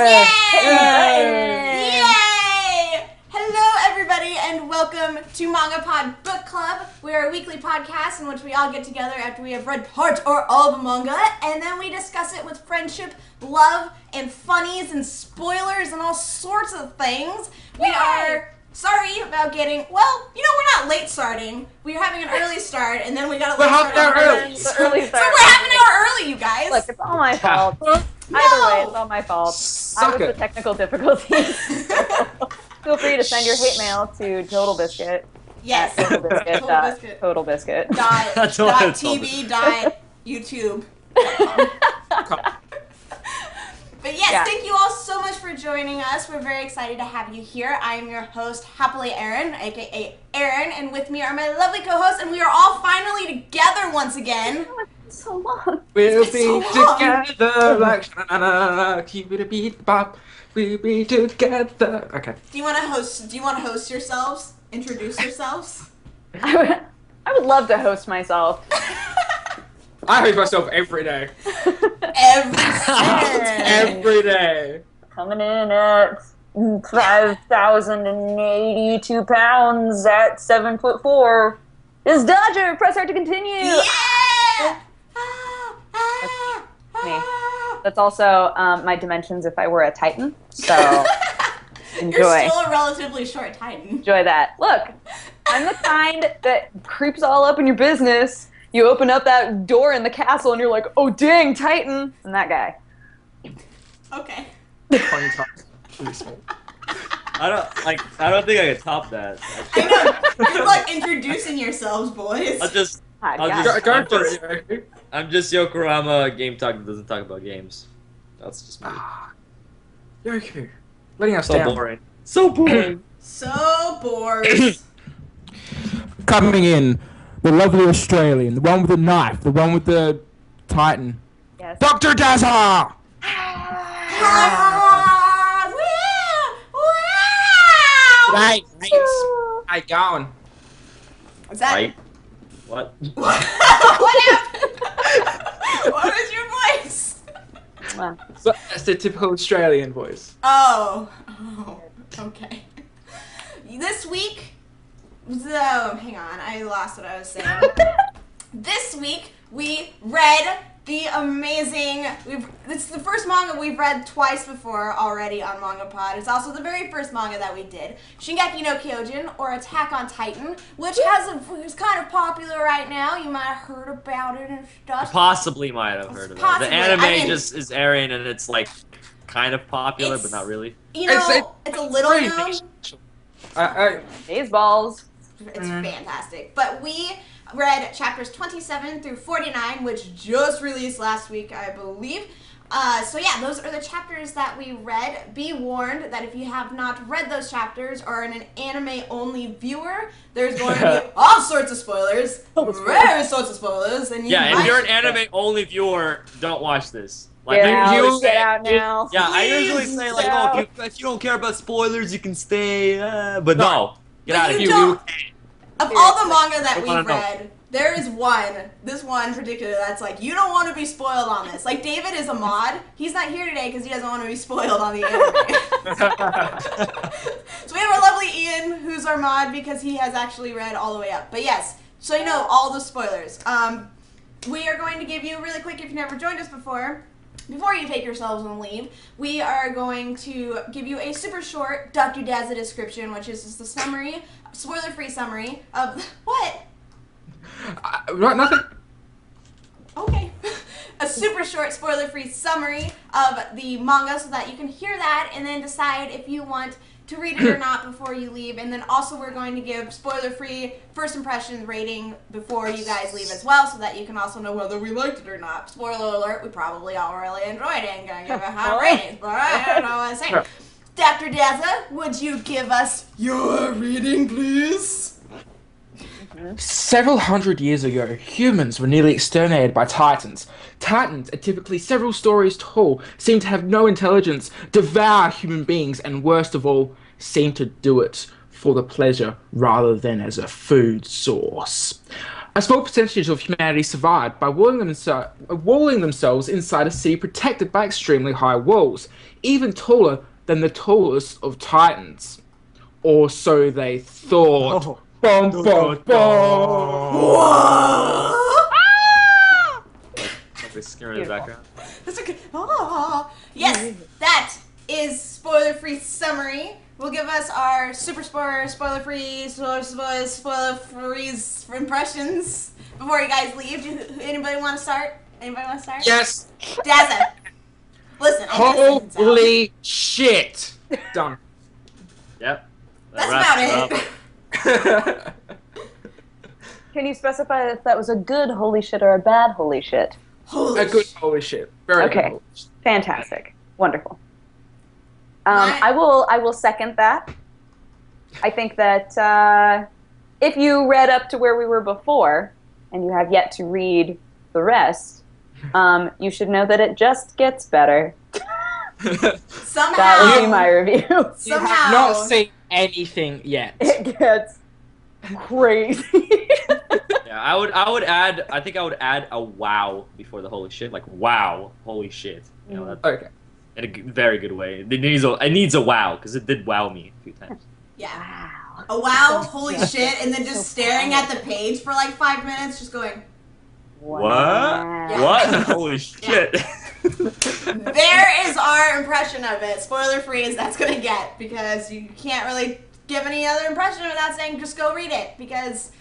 Yay! Yay! Yay! Hello, everybody, and welcome to MangaPod Book Club. We are a weekly podcast in which we all get together after we have read part or all of a manga, and then we discuss it with friendship, love, and funnies, and spoilers, and all sorts of things. We are sorry about getting, well, you know, we're not late starting. We're having an early start, and then we got a late start. We're half an hour early. So we're half an hour early, you guys. Look, it's all my fault. No! Either way, it's all my fault. Suck I was it. the technical difficulties. Feel free to send your hate mail to Total Biscuit. Yes. Total Biscuit. Total Biscuit. Total Biscuit. Dot TV dot YouTube. But yes, Yeah. thank you all so much for joining us. We're very excited to have you here. I am your host, HappiLeeErin, aka Eren, and with me are my lovely co-hosts, and we are all finally together once again. Oh, it's so long. We'll It's be so long. together like na-na-na-na, keep it a beat bop. We'll be together. Okay. Do you want to host? Do you want to host yourselves? Introduce yourselves. I would love to host myself. I host myself every day. Every single day. Every day. Coming in at 5,082 pounds at 7'4" is Dodger. Press start to continue. Yeah! Me. That's also my dimensions if I were a Titan. So enjoy. You're still a relatively short Titan. Enjoy that. Look, I'm the kind that creeps all up in your business. You open up that door in the castle and you're like, oh dang, Titan. I'm that guy. Okay. 20 times. Really small. I don't think I can top that. I know. You're like introducing yourselves, boys. I'll just Hi, I'll guys. just- Go for it. I'm just Yokurama, a game talk that doesn't talk about games. That's just me. Yoku. Letting us So down. boring. So boring. So bored. Coming in, the lovely Australian, the one with the knife, the one with the Titan, Yes. Dr. Dazza! Ah, wow! Right. How you going? What's that? Right? What? What happened? What was your voice? Well, So that's the typical Australian voice. Oh, okay. This week, hang on, I lost what I was saying. This week, we read the amazing, it's the first manga we've read twice before already on MangaPod. It's also the very first manga that we did, Shingeki no Kyojin, or Attack on Titan, which is kind of popular right now. You might have heard about it and stuff. Possibly might have heard of it. Possibly. The anime I mean- just is airing and it's like kind of popular, but It's- not really. You know, it's a little very known. These balls. It's fantastic. But we read chapters 27 through 49, which just released last week, I believe. So yeah, those are the chapters that we read. Be warned that if you have not read those chapters or are an anime-only viewer, there's going to be all sorts of spoilers, very sorts of spoilers, and you Yeah, if might- you're an anime only viewer, don't watch this. Like Get out, you- get out now. yeah, I Please usually say like, get oh, out. if you don't care about spoilers, you can stay. But no, get But out of you here. don't- Of all the manga that I we've wanna know. read, there is this one in particular that's like, you don't want to be spoiled on this. Like, David is a mod. He's not here today because he doesn't want to be spoiled on the anime. So we have our lovely Ian, who's our mod because he has actually read all the way up. But yes, so you know all the spoilers. We are going to give you, really quick, if you've never joined us before you take yourselves and leave, we are going to give you a super short Dr. Dazza description, which is just the summary, spoiler-free summary of what? Right, nothing. Okay. A super short spoiler-free summary of the manga so that you can hear that and then decide if you want to read it or not before you leave. And then also we're going to give spoiler-free first impression rating before you guys leave as well so that you can also know whether we liked it or not. Spoiler alert, we probably all really enjoyed it and gonna give it high ratings, but I don't know what I'm saying. Dr. Dazza, would you give us your reading, please? Several hundred years ago, humans were nearly exterminated by Titans. Titans are typically several stories tall, seem to have no intelligence, devour human beings, and worst of all, seem to do it for the pleasure rather than as a food source. A small percentage of humanity survived by walling themselves inside a city protected by extremely high walls, even taller than the tallest of titans. Or so they thought. Oh. Bum, bum, bum. Something scary in the background. That's okay. Oh. Yes, that is spoiler-free summary. Will give us our super spoiler-free impressions before you guys leave. Anybody want to start? Yes. Dazza. Listen. Holy shit. Done. Yep. That's about it. Can you specify if that was a good holy shit or a bad holy shit? A good holy shit. Very Okay. good holy shit. Fantastic. Wonderful. I will second that. I think that if you read up to where we were before, and you have yet to read the rest, you should know that it just gets better. Somehow. That would be my review. You have not seen anything yet. It gets crazy. Yeah, I would add. I think I would add a wow before the holy shit. Like wow, holy shit. You know, that's Okay. in a very good way. It needs a wow because it did wow me a few times. Yeah. Wow. A wow, holy shit, and then just staring at the page for like 5 minutes, just going, Wow. What? Holy shit. there is our impression of it. Spoiler free as that's gonna get, because you can't really give any other impression without saying just go read it, because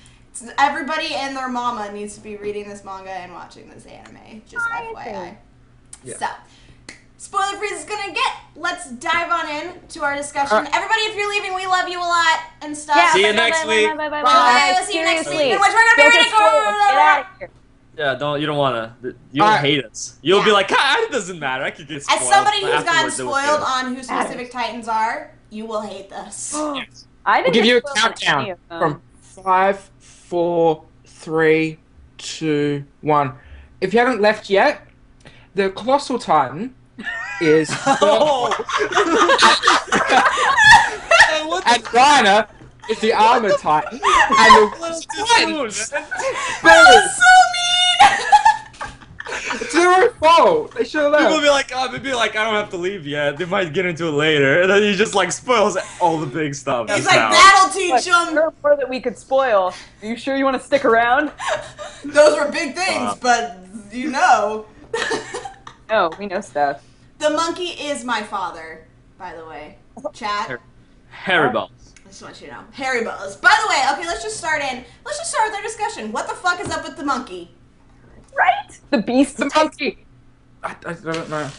everybody and their mama needs to be reading this manga and watching this anime. Just FYI. Yeah. So, spoiler free is gonna get. Let's dive on in to our discussion. Everybody, if you're leaving, we love you a lot and stuff. Yeah, See you next week. Bye. We'll see you next week. Seriously. And we're gonna be Don't reading. get spoiled. Get out of here. Yeah, you don't wanna. You'll hate us. You'll be like, it doesn't matter. I could get spoiled. As somebody who's gotten Afterwards, it was spoiled good. on who specific Titans are, you will hate this. Yes. I We'll didn't give you a get spoiled on any countdown of them. from 5, 4, 3, 2, 1. If you haven't left yet, the Colossal Titan is Oh! and Reiner is the Armored Titan, and the Titans. That was so mean! It's their own fault. They should have People left. be like, I don't have to leave yet. They might get into it later. And then he just like spoils all the big stuff. He's just like, now. that'll teach Look, them. there are more that we could spoil. Are you sure you want to stick around? Those were big things, but you know. No, we know stuff. The monkey is my father, by the way. Chat. Harry balls. I just want you to know. Harry Buzz. By the way, okay, let's just start with our discussion. What the fuck is up with the monkey? Right? The beast. The monkey. I don't know.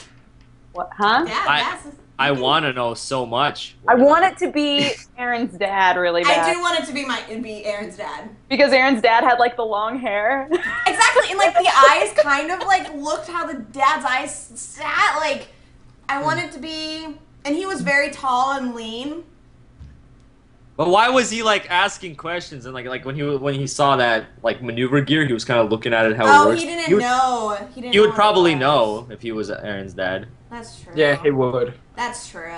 What? Huh? Yeah, I want to know so much. I want it to be Aaron's dad really bad. I do want it to be Aaron's dad. Because Aaron's dad had like the long hair. Exactly, and like the eyes kind of like looked how the dad's eyes sat. Like, I want it to be, and he was very tall and lean. But why was he like asking questions and like when he saw that like maneuver gear, he was kind of looking at it how it Oh, works. he didn't know. He would know probably what it know was. if he was Aaron's dad. That's true. Yeah, he would. That's true.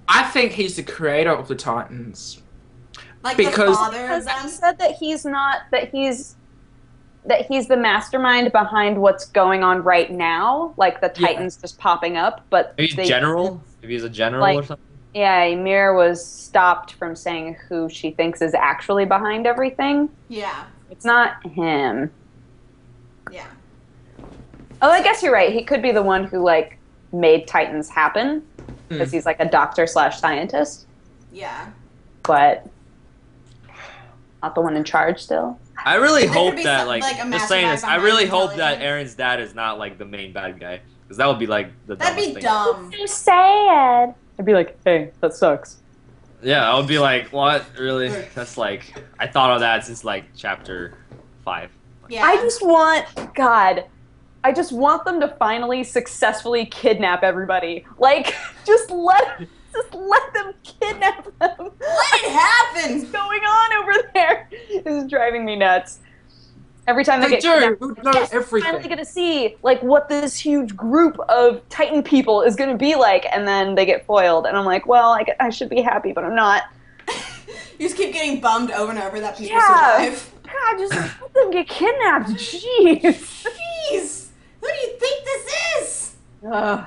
I think he's the creator of the Titans. Like Because- the father of Because them. he said that he's not that he's the mastermind behind what's going on right now, like the Yeah. Titans just popping up. But Maybe he's general. If he's a general Like- or something. Yeah, Ymir was stopped from saying who she thinks is actually behind everything. Yeah. It's not him. Yeah. Oh, I guess you're right. He could be the one who like made Titans happen because he's like a doctor/scientist, Yeah. but not the one in charge still. I really There could hope be that some- like like, a just saying mastermind this. I really behind hope that intelligence. Aaron's dad is not like the main bad guy because that would be like the That'd dumbest be thing. dumb. So sad. I'd be like, hey, that sucks. Yeah, I would be like, what? Really? That's like I thought of that since like chapter 5. Yeah. I just want them to finally successfully kidnap everybody. Like, just let them kidnap them. Let it happen. What's going on over there? This is driving me nuts. Every time they They get do. kidnapped, We know yes, everything. finally get to see like what this huge group of Titan people is going to be like, and then they get foiled, and I'm like, well, I should be happy, but I'm not. You just keep getting bummed over and over that people Yeah. survive. God, just let them get kidnapped. Jeez. Jeez! Who do you think this is? Ugh.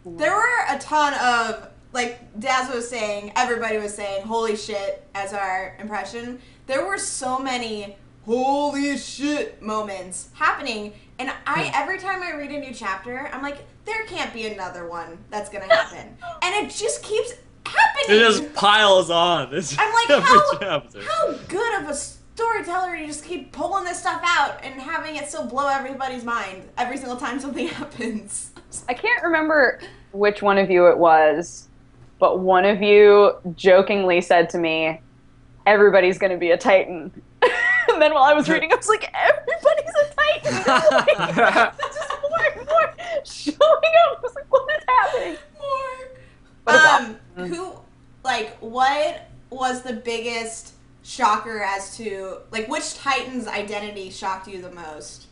There were a ton of, like Daz was saying, everybody was saying, holy shit, as our impression. There were so many holy shit moments happening. And every time I read a new chapter, I'm like, there can't be another one that's gonna happen. And it just keeps happening. It just piles on. I'm like, every chapter. how good of a storyteller you just keep pulling this stuff out and having it still blow everybody's mind every single time something happens. I can't remember which one of you it was, but one of you jokingly said to me, everybody's going to be a Titan. And then while I was reading, I was like, everybody's a Titan. Like, just more and more showing up. I was like, what is happening? What was the biggest shocker as to, like, which Titan's identity shocked you the most?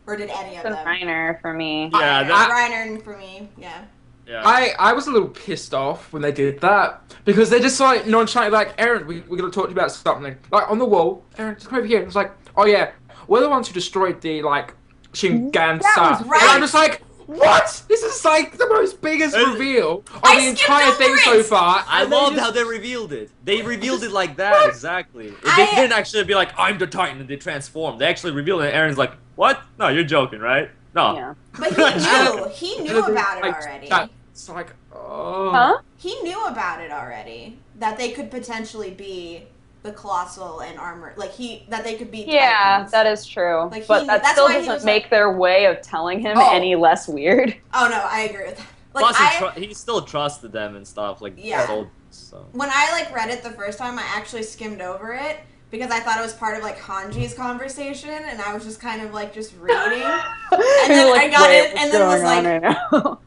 Or did any of them? Reiner for me. Yeah, Reiner for me, yeah. Yeah. I was a little pissed off when they did that because they're just like nonchalantly like, Eren, we're gonna talk to you about something. Like on the wall, Eren, just come over here. It's like, oh yeah, we're the ones who destroyed the like Shingansa. That was right. And I'm just like, what? This is like the most biggest reveal of the entire thing so far. I loved how they revealed it. They revealed it like that, exactly. They didn't actually be like, I'm the Titan, and they transformed. They actually revealed it, and Eren's like, what? No, you're joking, right? No. Yeah. But he knew about it already. It's like, oh. Huh? He knew about it already. That they could potentially be the Colossal and Armor. Like, that they could be Titans. That is true. Like, but that that's still why he doesn't was make like- their way of telling him any less weird. Oh, no, I agree with that. Like, Plus, he still trusted them and stuff, like, Yeah. soldiers, so. when I, like, read it the first time, I actually skimmed over it because I thought it was part of, like, Hanji's conversation, and I was just kind of, like, just reading. And then You're like, I got wait, it, and then was what's going like, on right now?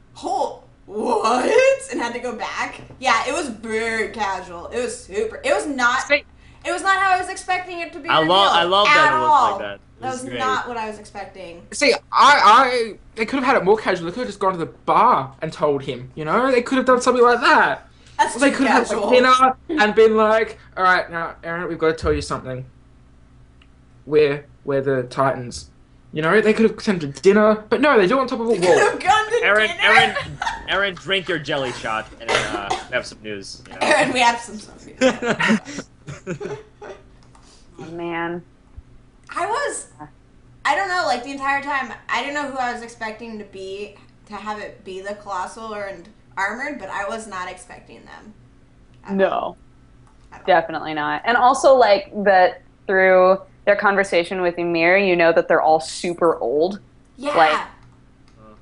what? And had to go back. Yeah, it was very casual. It was super. It was not how I was expecting it to be. I love that at it was all. like that. That was great. not what I was expecting. See, they could have had it more casual. They could have just gone to the bar and told him, you know? They could have done something like that. That's They too could have casual. had like, dinner and been like, all right, now, Eren, we've got to tell you something. We're the Titans. You know, they could have sent to dinner, but no, they do it on top of a wall. Gone to dinner. Eren, drink your jelly shot, and then we have some news. You know? Eren, we have some stuff. Oh, man. I don't know, like the entire time, I didn't know who I was expecting to have it be the Colossal or Armored, but I was not expecting them. No. Definitely not. And also, like, that through their conversation with Ymir, you know that they're all super old. Yeah. Like,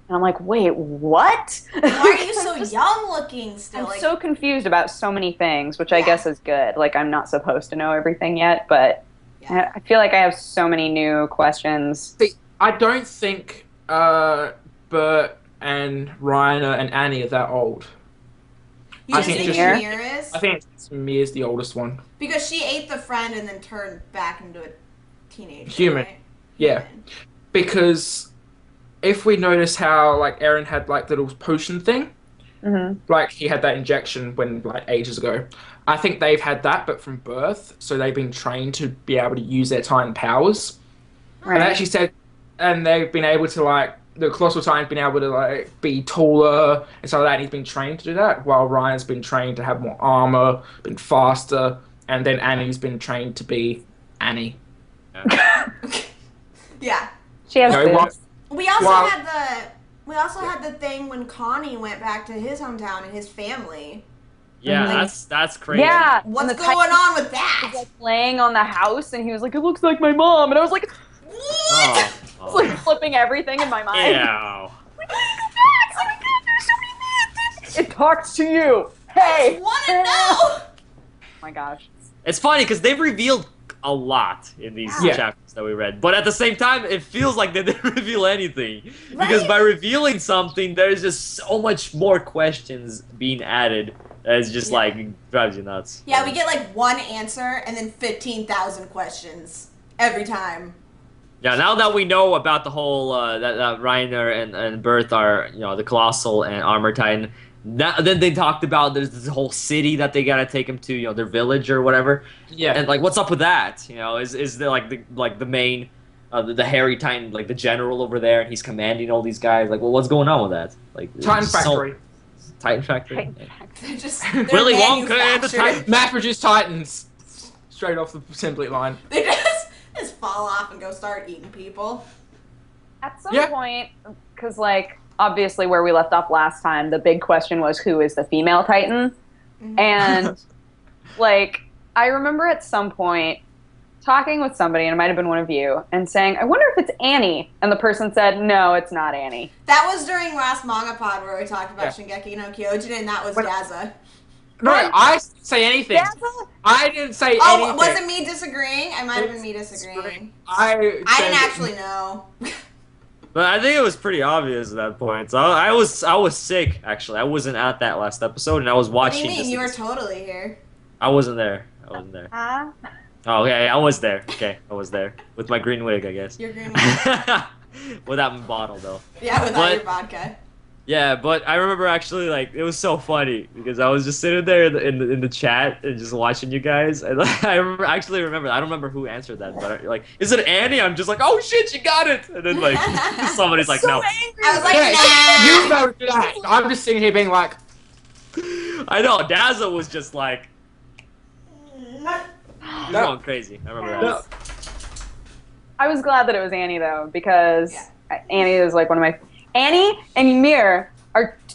and I'm like, wait, what? Why are you so young looking still? I'm so confused about so many things, which I guess is good. Like, I'm not supposed to know everything yet, but I feel like I have so many new questions. See, I don't think Bert and Reiner and Annie are that old. You just think think Ymir? Ymir is? I think Mir's the oldest one. Because she ate the friend and then turned back into a teenager. Human. Right? Yeah. Human. Because if we notice how, like, Eren had, like, the little potion thing, like, he had that injection when, like, ages ago. I think they've had that, but from birth, so they've been trained to be able to use their Titan powers. Right. And they actually said, and they've been able to, like, the Colossal Titan's been able to, like, be taller and stuff like that, and he's been trained to do that, while Ryan's been trained to have more armor, been faster, and then Annie's been trained to be Annie. Yeah. She has No, boobs. We also Well- had the thing when Connie went back to his hometown and his family. Yeah, that's crazy. Yeah. and What's the going Titan on with was, that? like, laying on the house, and he was like, it looks like my mom. And I was like, Oh, I was, like, flipping everything in my mind. Ew. It talks to you. Hey. Want to know? Oh my gosh. It's funny because they've revealed a lot in these Yeah. chapters that we read, but at the same time, it feels like they didn't reveal anything because Right? by revealing something, there's just so much more questions being added. That is just like drives you nuts. Yeah, we get like one answer and then 15,000 questions every time. Yeah, now that we know about the whole that Reiner and Berth are the Colossal and Armor Titan, then they talked about there's this whole city that they gotta take him to, you know, their village or whatever. Yeah. And like, what's up with that? You know, is there like the main, the hairy Titan, like the general over there, and he's commanding all these guys? Like, well, what's going on with that? Like Titan Factory. Titan Factory. Titan Yeah. Factory. They're Willy Wonka and the manufactured. Titan. Mass-produced Titans. Straight off the assembly line. They just fall off and go start eating people. At some Yeah. point, because like obviously where we left off last time, the big question was who is the female Titan, and like I remember at some point talking with somebody, and it might have been one of you, and saying, "I wonder if it's Annie," and the person said, "No, it's not Annie." That was during last MangaPod where we talked about Shingeki no Kyojin, and that was Daza. No, I didn't say anything. Daza? I didn't say Oh, anything. was it me disagreeing? I might have been me disagreeing. I I said- didn't actually know. But I think it was pretty obvious at that point. So I was sick actually. I wasn't at that last episode, and I was What do watching. you mean? this You were episode. totally here. I wasn't there. I wasn't there. Huh? Oh, okay, I was there. Okay, I was there with my green wig, I guess. Your green one. Without my bottle though. Yeah, without But- your vodka. Yeah, but I remember actually like it was so funny because I was just sitting there in the chat and just watching you guys, and like, actually remember. I don't remember who answered that, but like, is it Annie? I'm just like, oh shit, she got it, and then like somebody's like, no. I was like, Yeah, you nah. know that. I'm just sitting here being like, I know Dazzle was just like, he was No. going crazy. I remember that. no. I was glad that it was Annie though, because Yeah. Annie is like one of my Annie and Ymir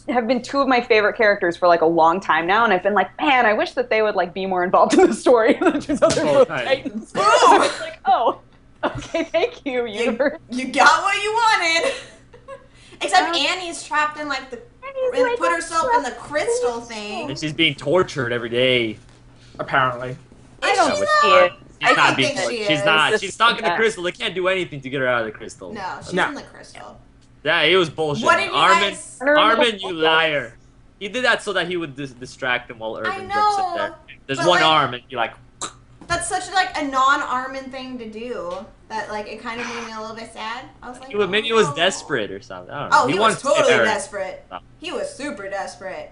have been two of my favorite characters for like a long time now, and I've been like, man, I wish that they would like be more involved in the story than just other Oh, both nice. Titans. I was like, oh, okay, thank you, universe. You got what you wanted. Except Yeah. Annie's trapped in like the Annie's and like put a herself in the crystal thing. And she's being tortured every day. Apparently. I don't Is she see though? it. She's I not don't being think tortured. she She's is. not. Just She's stuck in the that. crystal. They can't do anything to get her out of the crystal. No, she's No. in the crystal. Yeah, it was bullshit. What did you Armin, guys? Armin, you liar. He did that so that he would distract him while I Irvin jumps in know, there. There's but, one like- arm, and you're like, That's such like a non-Armin thing to do. That like it kind of made me a little bit sad. I was like, maybe he oh, was no. desperate or something. I don't know. Oh, he wanted was to save totally Eren. desperate. Oh. He was super desperate.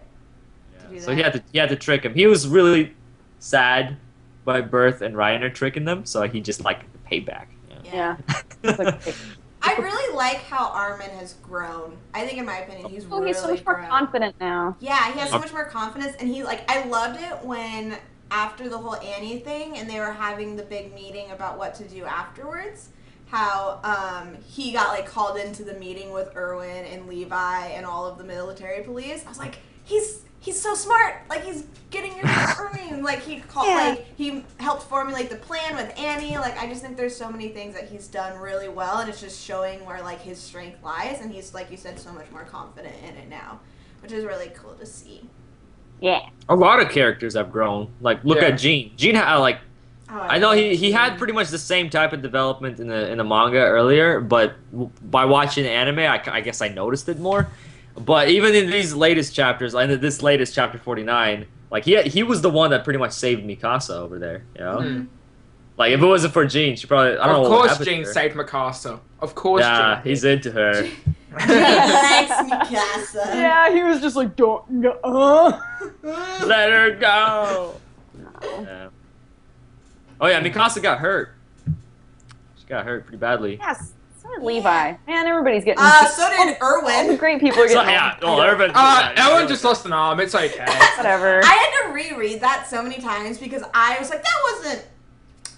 Yeah, to do so that. he had to trick him. He was really sad by birth, and Reiner tricking them, so he just like payback. Yeah. It's like, I really like how Armin has grown. I think, in my opinion, he's oh, really he's so much more grown. confident now. Yeah, he has so Okay. much more confidence, and he like I loved it when after the whole Annie thing, and they were having the big meeting about what to do afterwards. How he got like called into the meeting with Erwin and Levi and all of the military police. I was like, he's so smart. Like he's getting your earning. Like he called, Yeah. like he helped formulate the plan with Annie. Like I just think there's so many things that he's done really well, and it's just showing where like his strength lies. And he's like you said, so much more confident in it now, which is really cool to see. Yeah. A lot of characters have grown. Like look Yeah. at Gene. Gene had like Oh, I know he had pretty much the same type of development in the manga earlier, but by watching the anime, I guess I noticed it more. But even in these latest chapters, like in this latest chapter 49, like he was the one that pretty much saved Mikasa over there. You know, Mhm. like if it wasn't for Gene, she probably I don't know. Of what course, happened to Gene her. saved Mikasa. Of course, Yeah, Gene. he's into her. He likes Mikasa. Yeah, he was just like, don't. Let her go. Yeah. Oh yeah, Mikasa got hurt. She got hurt pretty badly. Yes. So did Levi. Man, everybody's getting. So did all the Erwin. great people are So, getting. yeah, well, Irvin. Ellen just lost an arm. It's okay. Whatever. I had to reread that so many times because I was like, that wasn't.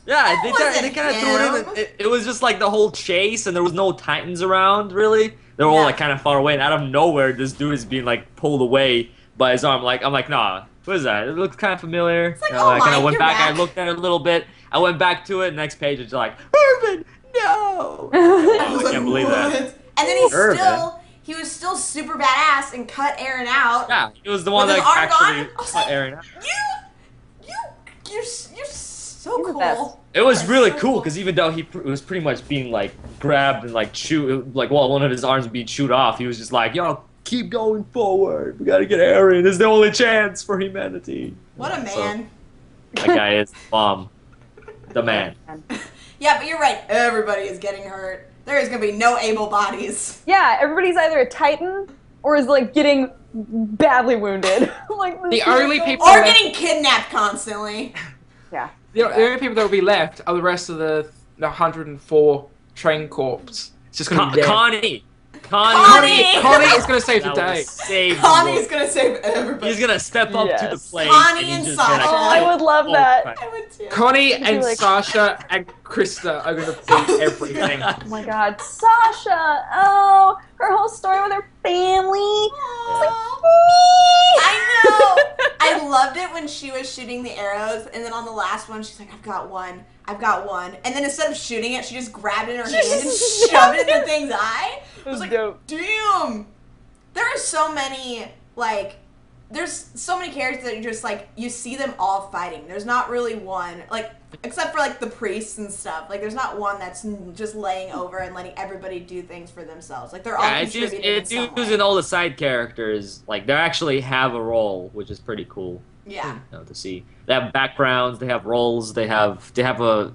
Yeah, they wasn't kind of threw it in. him. It was just like the whole chase, and there was no Titans around, really. They were all Yeah. like kind of far away, and out of nowhere, this dude is being like pulled away by his arm. I'm like, nah, what is that? It looks kind of familiar. It's like, You know, oh I kind my, of went you're back, I back. looked at it a little bit. I went back to it. Next page, it's like, Irvin, no. I I can't believe that. And then Irvin. he was still super badass and cut Eren out. Yeah, he was the one With that his arm actually gone? I was cut like, Eren out. You're so You're the cool. best. It was That's really so cool cool. because even though he was pretty much being like grabbed and like chewed, like well, one of his arms being chewed off, he was just like, "Yo, keep going forward. We gotta get Eren. It's the only chance for humanity." What a So, man. that guy is bomb, the man. Yeah, but you're right. Everybody is getting hurt. There is gonna be no able bodies. Yeah, everybody's either a Titan or is like getting badly wounded. Like The only people Or left, getting kidnapped constantly. yeah. the only people that will be left are the rest of the 104 train corps. It's just gonna be dead. Connie Connie is gonna save the day. Connie's gonna save everybody. He's gonna step up to the Yes. plate. Connie he's and just Sasha. gonna- Oh, I would love that. I would too. Connie and like- Sasha and Krista are gonna beat everything. Oh my god, Sasha! Oh, her whole story with her family. Aw. I know. I loved it when she was shooting the arrows, and then on the last one, she's like, "I've got one. And then instead of shooting it, she just grabbed it in her hand and shoved it in the thing's eye. I was like, dope. damn. There are so many, like, there's so many characters that you just, like, you see them all fighting. There's not really one, like, except for, like, the priests and stuff. Like, there's not one that's just laying over and letting everybody do things for themselves. Like, they're all contributing in some way. using all the side characters, like they actually have a role, which is pretty cool. Yeah. To see. They have backgrounds, they have roles, they have a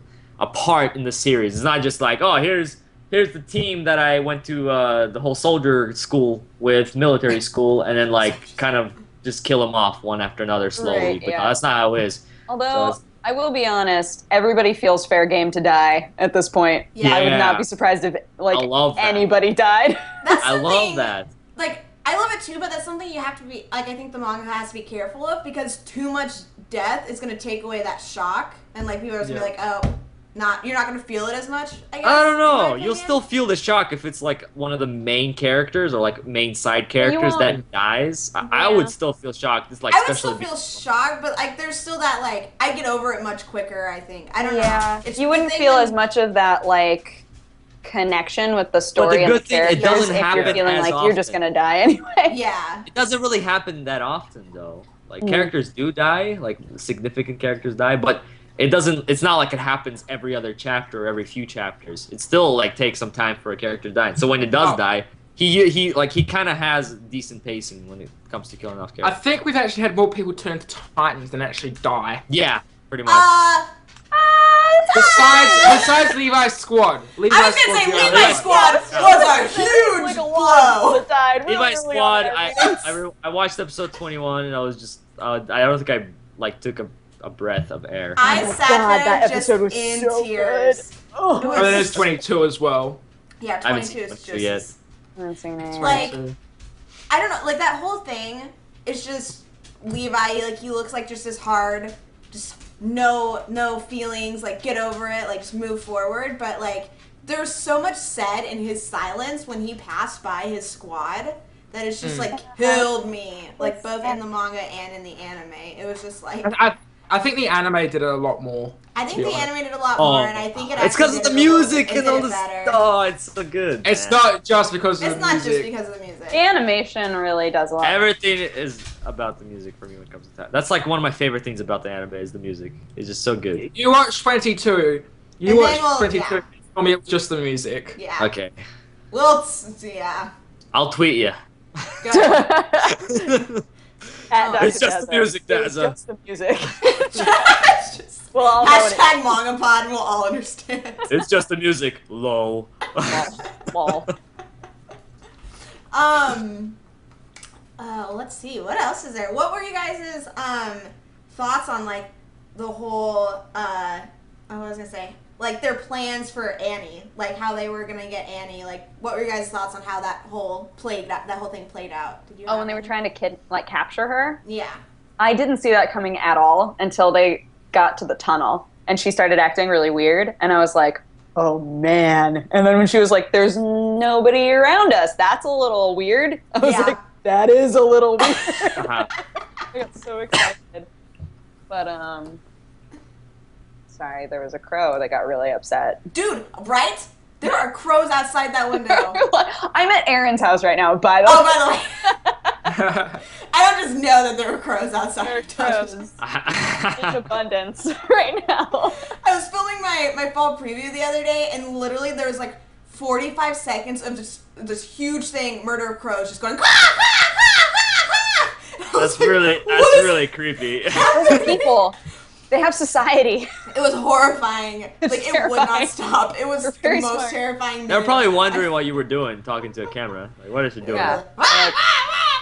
part in the series. It's not just like, oh, here's the team that I went to the whole soldier school with, military school, and then like kind of just kill them off one after another slowly. Right, But yeah. that's not how it is. Although, I will be honest, everybody feels fair game to die at this point. Yeah. I would Yeah. not be surprised if, like, I love that. anybody died. That's I love something- that. Like, I love it too, but that's something you have to be, like, I think the manga has to be careful of, because too much death is going to take away that shock, and, like, people are going to be like, oh, you're not going to feel it as much, I guess. I don't in know. my You'll opinion. still feel the shock if it's like one of the main characters or like main side characters that won't. dies. I Yeah. would still feel shocked. It's like I would still especially feel shocked, but, like, there's still that, like, I get over it much quicker, I think. I don't Yeah. know. It's You the wouldn't thing feel when- as much of that, like, connection with the story and the good thing, it characters doesn't if you're happen feeling as like you're just often. gonna die anyway. Yeah. it doesn't really happen that often though. Like Mm. characters do die, like significant characters die, but it doesn't. It's not like it happens every other chapter or every few chapters. It still like takes some time for a character to die. And so when it does Oh. die, he kind of has decent pacing when it comes to killing off I characters. think we've actually had more people turn to Titans than actually die. Yeah, pretty much. Besides Levi's squad. Levi's I was going to say, squad's the Levi's only squad one. was a huge Like a lot blow. that died. Levi really Squad. early on there. I watched episode 21 and I was just I don't think I like took a breath of air. I Oh my sat God, there that just episode was in so tears. good. Oh, It was- And then there's 22 as well. Yeah, I haven't 22 seen is 22 just... yet. I haven't seen it. Like, 22. I don't know, like that whole thing is just Levi, like he looks like just this hard, just no feelings, like get over it, like just move forward. But like there's so much said in his silence when he passed by his squad that it's just like killed me, like both in the manga and in the anime. It was just like I think the anime did it a lot more. I think to be the honest. anime did a lot more, and I think it. It's because actually of the did it a little- music it and did all it this. better. Oh, it's so good. It's man. not just because of It's the not music. just because of the music. The animation really does a lot. Everything is about the music for me when it comes to that. That's like one of my favorite things about the anime is the music. It's just so good. You watch 22. You And watch then we'll- 22. yeah. Tell me it's just the music. Yeah. Okay, Well, yeah. I'll tweet you. Go ahead. It's just the music, It's Dazza. just the music. It's just- We'll all know what it Hashtag MangaPod, we'll all understand. It's just the music. Low. is. Lol. Let's see, what else is there? What were you guys' thoughts on like the whole what was I gonna say? Like their plans for Annie, like how they were gonna get Annie. Like, what were your guys' thoughts on how that whole thing played out? Did you? Oh, when they were trying to capture her? Yeah. I didn't see that coming at all until they got to the tunnel and she started acting really weird and I was like, oh man. And then when she was like, there's nobody around us, that's a little weird. I was Yeah. like, that is a little weird. Uh-huh. I got so excited. But sorry, there was a crow that got really upset. Dude, right? There are crows outside that window. I'm at Erin's house right now, by the way. Oh, by the way. I don't just know that there were crows outside. There are crows in abundance right now. I was filming my fall preview the other day, and literally there was like 45 seconds of just this huge thing, murder of crows, just going. That's really "What is-" really creepy. Those are people. They have society. It was horrifying. It's Like, it would not terrifying. stop. It was They're the very most smart. terrifying They were minute probably of my wondering life. what you were doing, talking to a camera. Like, what is she doing? Yeah. Wah, wah, wah,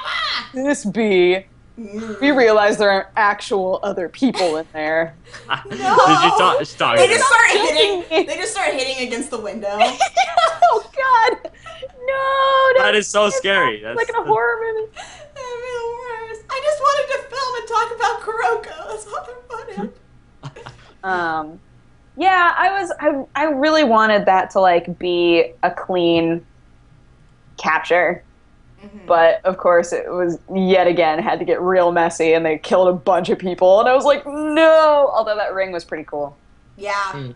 wah. This bee. We realize there aren't actual other people in there. No. Did you talk? She talking They to just her. start Kidding hitting. me. They just start hitting against the window. Oh God! No, That is so scary. It's That's like in a horror movie. That'd be the worst. I just wanted to film and talk about Kuroko. That's all I wanted. Yeah, I really wanted that to like be a clean capture. But of course it was yet again had to get real messy and they killed a bunch of people and I was like, no! Although that ring was pretty cool. Yeah.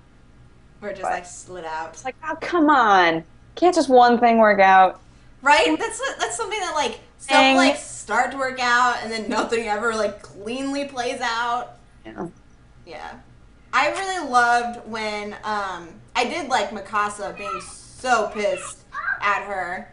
Where it just But- like slid out. It's like, oh come on. Can't just one thing work out. Right? That's something that like stuff Dang. like start to work out and then nothing ever like cleanly plays out. Yeah. Yeah. I really loved when I did like Mikasa being so pissed at her.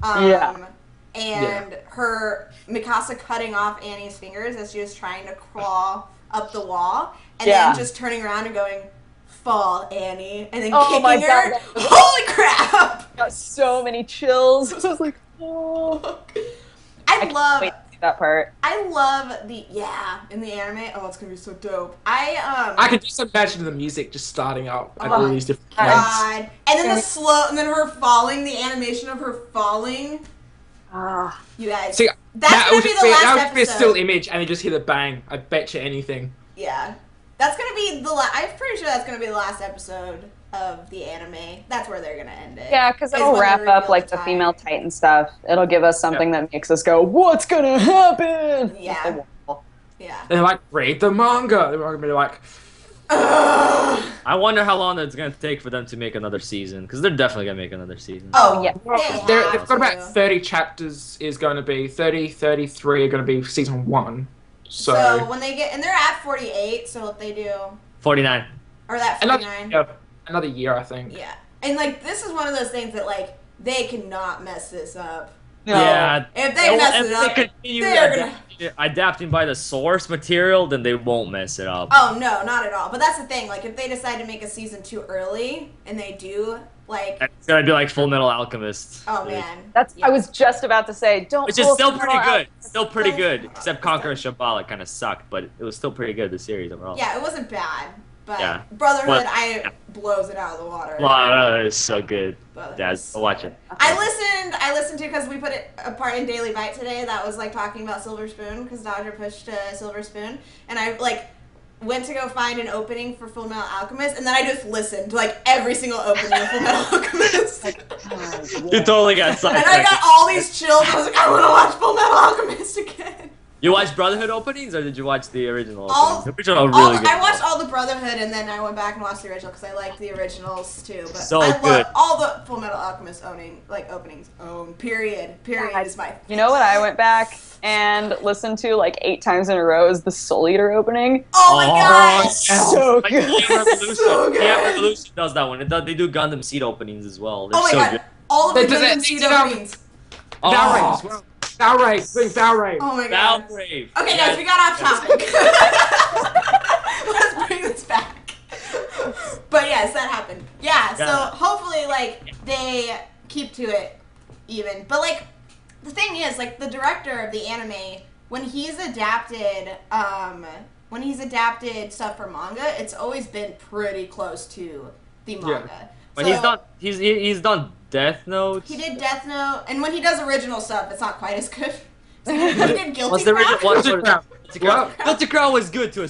Yeah. And her Mikasa cutting off Annie's fingers as she was trying to crawl up the wall and Yeah. then just turning around and going, "Fall, Annie," and then Oh my kicking her. God, that was- Holy crap! Got so many chills. I was like, oh. I can't love wait to see that part. I love the in the anime. Oh, it's gonna be so dope. I could just imagine the music just starting up at Oh all my these different points. God. And then the slow, and then her falling, the animation of her falling. Ah. You guys, See, that's that gonna would be just the be, last that would be a episode. still image, and you just hear the bang. I bet you anything. Yeah, that's gonna be the. I'm pretty sure that's gonna be the last episode of the anime. That's where they're gonna end it. Yeah, because Is it'll when they wrap reveal up like the Titan. female Titan stuff. It'll give us something that makes us go, what's gonna happen? Yeah. Yeah. And they're like, read the manga. They're gonna be like, I wonder how long it's gonna take for them to make another season, because they're definitely gonna make another season. Oh yeah. they've got about to. 30 chapters. Is going to be 30, 33 are going to be season 1. So when they get, and they're at 48, so if they do, 49. or that another, 49. another year, I think. Yeah. And like this is one of those things that like they cannot mess this up. Yeah. If they mess it up, they continue they're gonna. adapting by the source material, then they won't mess it up. Oh no, not at all. But that's the thing. Like if they decide to make a season 2 early, and they do, like, It's gonna be like Full Metal Alchemist. oh man, That's Yeah. I was just about to say, don't Which is pull still Full pretty Metal good. Alchemist. Still pretty good. Except Conquer and Shambhala kind of sucked, but it was still pretty good, the series overall. yeah, it wasn't bad. But Yeah. Brotherhood, Well, blows it out of the water. Wow, it's so good. Brotherhood. Dad, go watch it. I listened to because we put it a part in Daily Bite today that was like talking about Silver Spoon because Dodger pushed Silver Spoon, and I like went to go find an opening for Full Metal Alchemist, and then I just listened to like every single opening of Full Metal Alchemist. You totally got And sidetracked. I got all these chills. I was like, I want to watch Full Metal Alchemist again. You watched Brotherhood openings, or did you watch the original All- openings? The original are really good. I watched all the Brotherhood, and then I went back and watched the original because I liked the originals too. But So I good. love all the Full Metal Alchemist openings. Period is my. You know what I went back and listened to like 8 times in a row is the Soul Eater opening. Oh my god! So Like, good. Game Revolution. So good. Game Revolution does that one. They do Gundam Seed openings as well. They're Oh my so god! good. All of They the do that- Gundam Seed they do that- openings. Valrave as well. Valrave. Doing Valrave. Oh my god! Valbrave. Okay, Yeah. guys, we got off topic. Let's bring this back. But yes, that happened. Yeah, so Yeah. hopefully, like, they keep to it even. But, like, the thing is, like, the director of the anime, when he's adapted stuff for manga, it's always been pretty close to the manga. But So, he's done Death Note. he did Death Note, and when he does original stuff, it's not quite as good. So he did Guilty What's the Crown. original? What's Guilty Crown. Guilty Crown? Guilty Crown was good to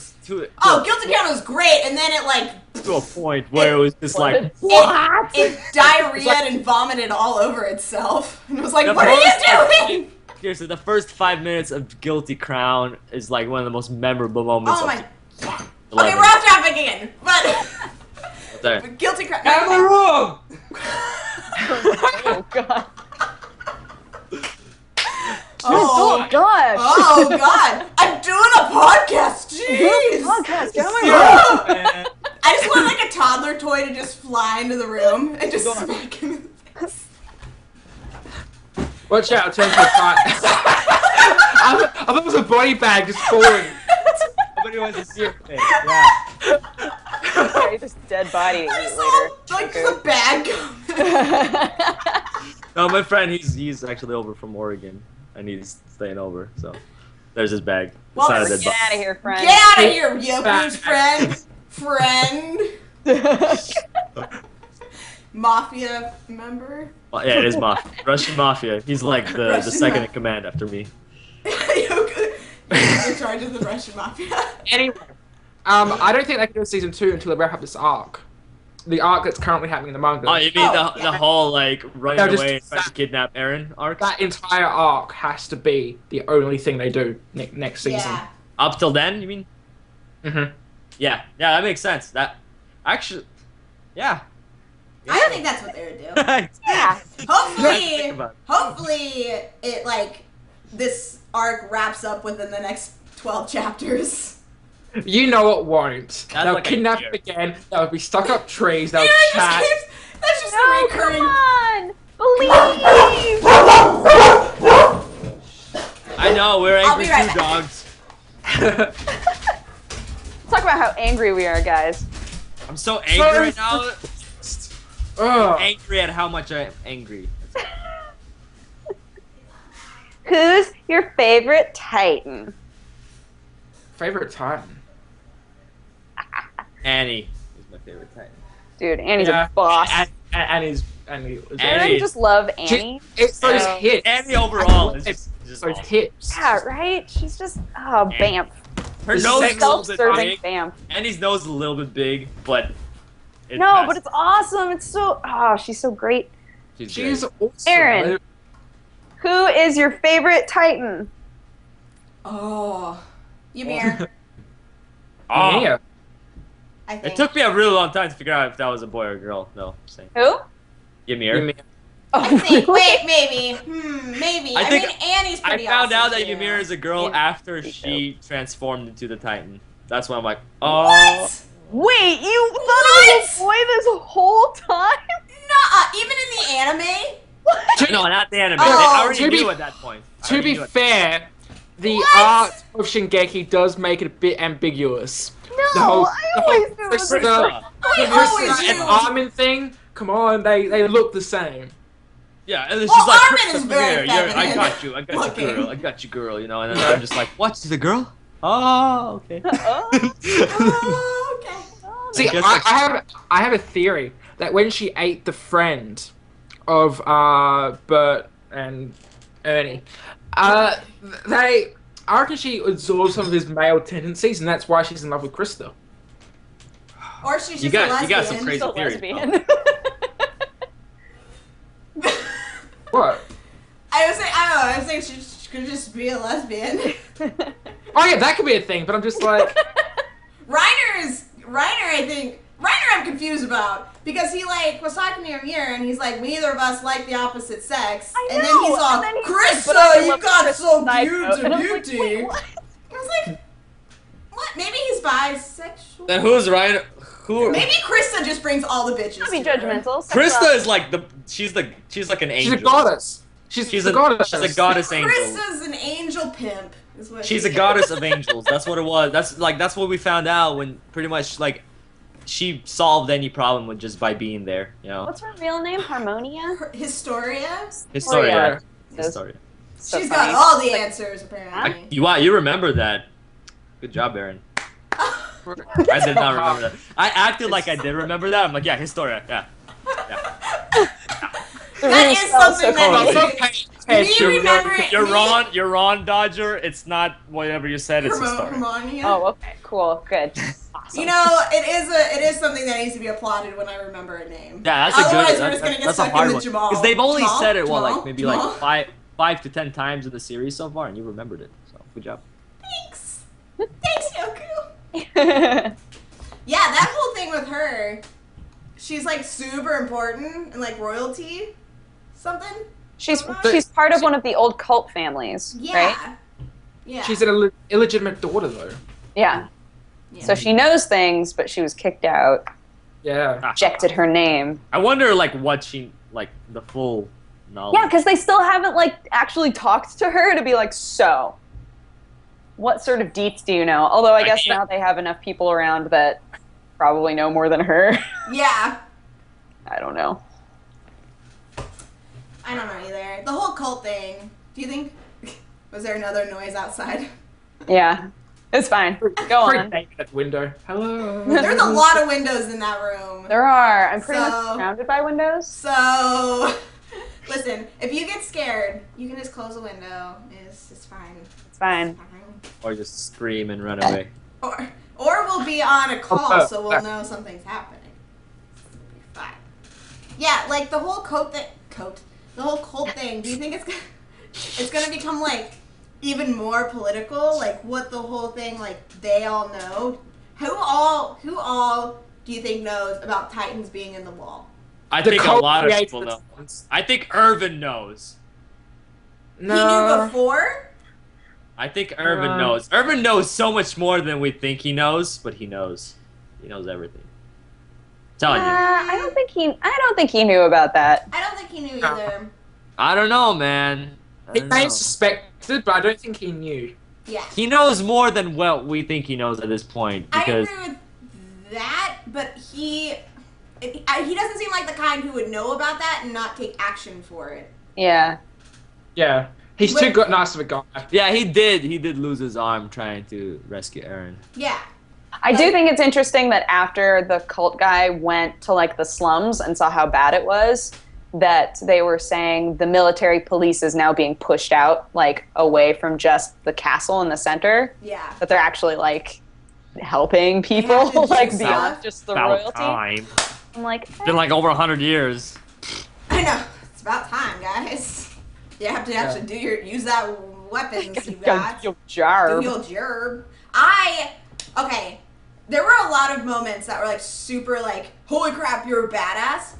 Oh, Guilty Crown was great, and then it like a point where it was just like it diarrheaed and vomited all over itself, and it was like, The what are you first- doing? Seriously, the first 5 minutes of Guilty Crown is like one of the most memorable moments. Oh of my. the Okay, 11. we're off topic again, There. but Guilty Crown. Am wrong? Oh god. Oh, gosh. oh God! I'm doing a podcast. Jeez. Podcast. Get on my Yeah. I just want like a toddler toy to just fly into the room and just smack him in the face. Watch out, turn to a fight. I thought it was a body bag just falling. I thought Nobody wants to see your face. Yeah. Sorry, this dead body to eat later. Like the bag. No, my friend, he's actually over from Oregon, and he's staying over. So there's his bag. Well, It's not a dead Get body. out of here, friend. Get out of here, Yoku's friend. Friend. Mafia member. Oh, yeah, it is mafia. Russian mafia. He's like the Russian second in mafia. command after me. Yoku is in charge of the Russian mafia. Anyway, I don't think they can do season 2 until they wrap up this arc. The arc that's currently happening in the manga. Oh, you mean the yeah. whole like running No, just away and trying to that- kidnap Eren arc? That entire arc has to be the only thing they do next season. Yeah. Up till then, you mean? Mm-hmm. Yeah, that makes sense. That actually, yeah. I don't think that's what they would do. Yeah. Hopefully, about it. hopefully it like this arc wraps up within the next 12 chapters. You know it won't. They'll like a kidnap year. him again. They'll be stuck up trees. They'll Eren chat. just keeps, that's just a No, recurring. come on! Believe! I know we're I'll angry be right two back. dogs. Talk about how angry we are, guys. I'm so angry right now. Ugh. Angry at how much I'm angry. Who's your favorite Titan? Favorite Titan? Annie is my favorite Titan. Dude, Annie's Yeah. a boss. Annie. Annie. I just love Annie. It's those So- hits. Annie overall is It's just those awesome. hips. Yeah, right? She's just, oh, bamf. Her This nose is is a little bit Self-serving big. bamf. Annie's nose is a little bit big, but it No, passes. but it's awesome. It's so, oh, she's so great. She's She's great. awesome. Eren. Who is your favorite Titan? Oh, Ymir. Oh, Yeah. I think. it took me a really long time to figure out if that was a boy or a girl. No, I'm saying. Who? Ymir. Oh, I think. really? Wait, maybe. Maybe. I I think- mean, Annie's I pretty found awesome out that too. Ymir is a girl Yeah. after Pretty she transformed into the Titan. That's why I'm like, oh. What? Wait, you thought it was a boy this whole time? Nuh-uh. Even in the anime? What? No, not the anime. Oh, I already to be- knew at that point. I To already be knew it. fair, the What? art of Shingeki does make it a bit ambiguous. The No, whole- I the whole always knew it was a Krista- girl. I the always Krista and knew. Armin thing. Come on, they look the same. Yeah, and then Well, she's like, Armin is Christopher, very here, I feminine got you, looking. girl, I got you, girl, you know, and then I'm just like, what, she's a girl? Oh, okay. Oh, Oh, okay. See, guess I have a theory that when she ate the friend of Bert and Ernie, I reckon she absorbed some of his male tendencies, and that's why she's in love with Krista. Or she's just You got- a you got some lesbian. crazy so theories, lesbian. What? I was saying she could just be a lesbian. Oh yeah, that could be a thing, but I'm just like, Reiner I'm confused about because he like was talking to Ymir and he's like neither of us like the opposite sex I and then know, he's all and then he's like, but I Krista you love got Krista so side note." And I was like, beauty. wait, what? I was like, what? Maybe he's bisexual. Then who's Ryan? Who? Maybe Krista just brings all the bitches. Not be to her. judgmental. Krista is like she's like an angel. she's a goddess. She's a goddess. She's a goddess angel. Krista's an angel pimp. Is what She's she a goddess of angels. That's what it was. That's what we found out when pretty much like she solved any problem with just by being there. You know. What's her real name? Harmonia? Historia. Historia. Yeah. Historia. So She's funny. got all the answers apparently. You remember that? Good job, Eren. I did not remember that. I acted like I did remember that. I'm like, yeah, Historia. Yeah. The That room is smells something so that funny. needs to be- Me remembering You're Ron Dodger. It's not whatever you said. It's Historia. Harmonia. Oh, okay, cool, good. Awesome. You know, it is something that needs to be applauded when I remember a name. Yeah, that's a Otherwise, good. we're just gonna get That's a stuck hard in the one Jamal. because they've only Jamal? said it Jamal? like maybe Jamal? like 5 to 10 times in the series so far, and you remembered it. So good job. Thanks. Thanks, Yoku. Yeah, that whole thing with her, she's like super important and like royalty, something. she's part of one of the old cult families, Yeah. right? Yeah. She's an illegitimate daughter, though. Yeah. Yeah. So she knows things, but she was kicked out, Yeah. rejected her name. I wonder like what she like the full knowledge. Yeah, because they still haven't like actually talked to her to be like, so What sort of deets do you know? Although I guess can't- now they have enough people around that probably know more than her. Yeah. I don't know. I don't know either. The whole cult thing. Do you think? Was there another noise outside? Yeah, it's fine. Go on. That window. Hello. There's a lot of windows in that room. There are. I'm pretty much So- surrounded by windows. So, listen, if you get scared, you can just close the window. It's fine. It's fine. It's fine. Or just scream and run away. Or we'll be on a call, so we'll know something's happening. It'll be fine. Yeah, like the whole the whole cult thing. Do you think it's gonna become like even more political? Like what the whole thing, like they all know. Who all do you think knows about Titans being in the wall? I The think a cult lot of creates people the know. Titans. I think Irvin knows. He knew before. I think Irvin knows. Irvin knows so much more than we think he knows, but he knows. He knows everything. Telling you. I don't think he knew about that. I don't think he knew either. I don't know, man. I He don't may know. have suspected, but I don't think he knew. Yeah. He knows more than what we think he knows at this point. I Because agree with that, but he doesn't seem like the kind who would know about that and not take action for it. Yeah. Yeah. He's too nice of a guy. yeah, he did lose his arm trying to rescue Eren. Yeah. I do think it's interesting that after the cult guy went to like the slums and saw how bad it was, that they were saying the military police is now being pushed out, like away from just the castle in the center. Yeah. That they're actually like helping have people, to do like stuff. beyond just the About royalty. time. I'm like, It's been like over 100 years. I know. It's about time, guys. You have to actually use that weapons you got. your jar. Do your gerb. Okay. There were a lot of moments that were like super like, holy crap, you're a badass.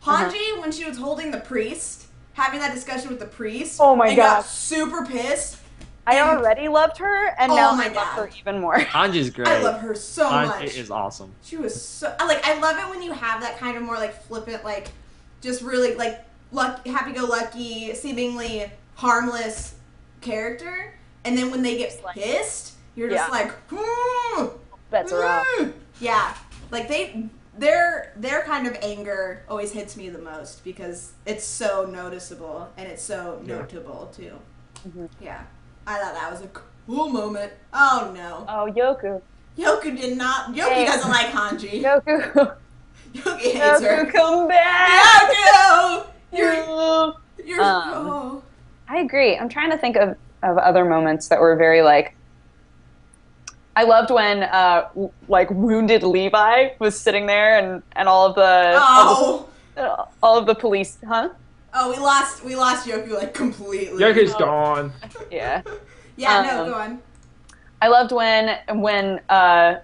Hanji, when she was holding the priest, having that discussion with the priest, Oh my and God. got super pissed. I already loved her, and Oh now my I love God. her even more. Hanji's great. I love her so Hanji much. is awesome. She was so I love it when you have that kind of more like flippant, like just really like happy-go-lucky, seemingly harmless character, and then when they get pissed, you're just like, Bets are off. yeah, like their kind of anger always hits me the most because it's so noticeable and it's so notable too. Mm-hmm. Yeah, I thought that was a cool moment. Oh no, Oh, Yoku. Yoku did not. Yoku Hey. doesn't like Hanji. Yoku. Yoku hates her. Yoku, come back! Yoku, you're I agree. I'm trying to think of other moments that were very like. I loved when like wounded Levi was sitting there and all of the police, huh? Oh, we lost Yoku like completely. Yoku's gone. Yeah. Yeah, no, go on. I loved when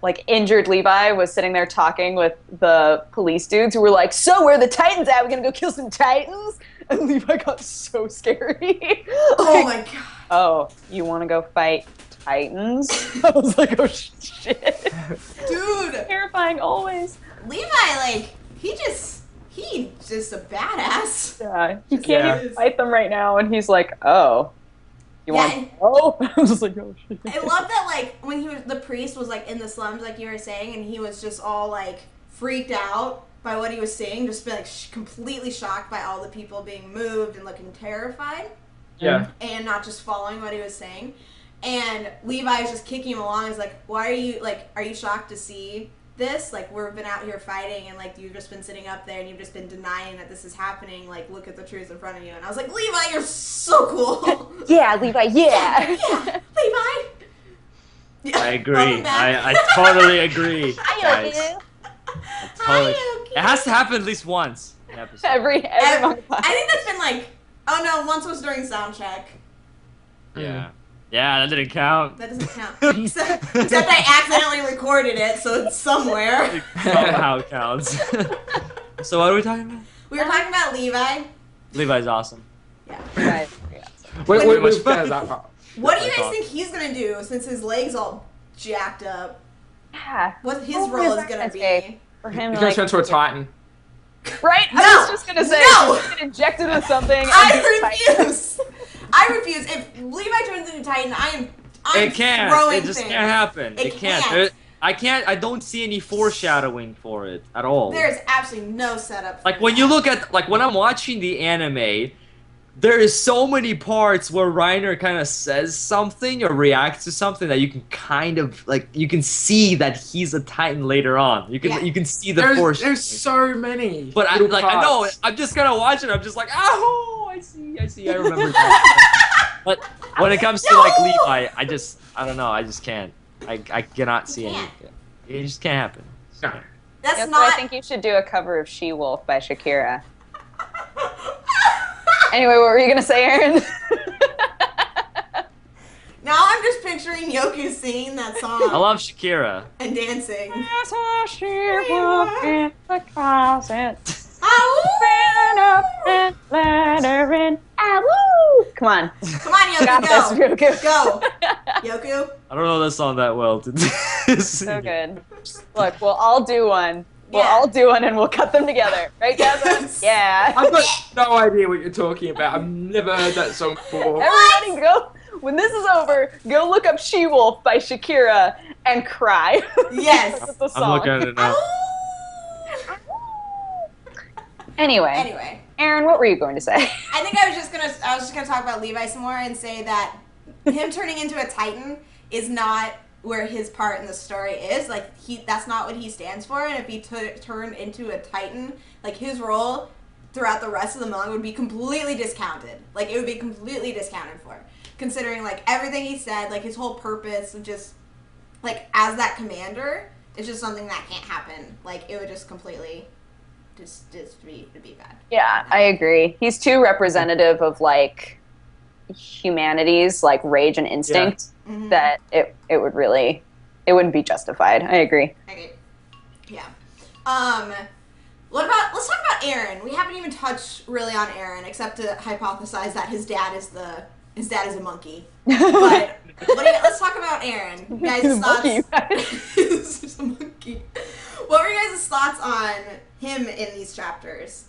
like injured Levi was sitting there talking with the police dudes who were like, "So where are the Titans at? We're gonna go kill some Titans." And Levi got so scary. Oh my god. Oh, you want to go fight Titans? I was like, oh shit. Dude, Terrifying always. Levi, like, he's just a badass. Yeah, he can't Yeah. even fight them right now, and he's like, oh. You Yeah, want to go? I'm just like, oh shit. I love that, like, when the priest was, like, in the slums, like you were saying, and he was just all, like, freaked out by what he was seeing, just been, like, completely shocked by all the people being moved and looking terrified. Yeah. And not just following what he was saying. And Levi is just kicking him along. He's like, are you shocked to see this? Like, we've been out here fighting, and, like, you've just been sitting up there, and you've just been denying that this is happening. Like, look at the truth in front of you. And I was like, Levi, you're so cool. Yeah, Levi, yeah. Yeah, Levi. Yeah, I agree. welcome back. I totally agree. Hi, guys. Yoku. Totally. Hi, Yoki. It has to happen at least once in an episode. Every I month. think that's been, like, oh, no, once was during sound check. Yeah. Yeah, that didn't count. That doesn't count. Except I accidentally recorded it, so it's somewhere. Somehow counts. So what are we talking about? We were talking about Levi. Levi's awesome. Yeah. Right. We've got that part. What do you I guys thought. think he's gonna do since his leg's all jacked up? Yeah. What his What role is is gonna that be? gonna For him, He's like, gonna turn into a Titan. right? No. I was just gonna say, No. he's get injected with something. And I refuse. I refuse. If Levi turns into Titan, I am It can't. throwing It just things. can't happen. It It can't. can't. I can't. I don't see any foreshadowing for it at all. There's absolutely no setup. Like when you look at when I'm watching the anime, there is so many parts where Reiner kind of says something or reacts to something that you can kind of you can see that he's a Titan later on. You can see the foreshadowing. There's so many. But I know I'm just gonna watch it. I'm just like, oh, I see. I remember that. But when it comes to Levi, I don't know. I just can't. I cannot see anything. It just can't happen. No. That's So not. I think you should do a cover of She-Wolf by Shakira. Anyway, what were you gonna say, Aaron? Now I'm just picturing Yoku singing that song. I love Shakira. And dancing. There's a she-wolf in the closet. Ow! Up and let her in. Ah, woo! Come on. Come on, Yoku, Got this, go. Yoku. Go. Yoku. I don't know that song that well. So good. Look, we'll all do one. We'll all do one and we'll cut them together. Right, Jasmine? Yeah. I've got no idea what you're talking about. I've never heard that song before. Everybody go, when this is over, go look up She-Wolf by Shakira and cry. Yes. That's the I'm song. looking at it now. Anyway, Aaron, what were you going to say? I think I was just gonna talk about Levi some more and say that him turning into a Titan is not where his part in the story is. Like that's not what he stands for. And if he turned into a Titan, like his role throughout the rest of the manga would be completely discounted. Like it would be completely discounted for, considering like everything he said, like his whole purpose of just like as that commander, it's just something that can't happen. Like it would just completely. Just be bad. Yeah, I agree. He's too representative of like humanity's like rage and instinct that it wouldn't be justified. I agree. Okay. Yeah. Let's talk about Eren. We haven't even touched really on Eren except to hypothesize that his dad is a monkey. But let's talk about Eren. You guys' thoughts? He's just a monkey. What were you guys' thoughts on him in these chapters?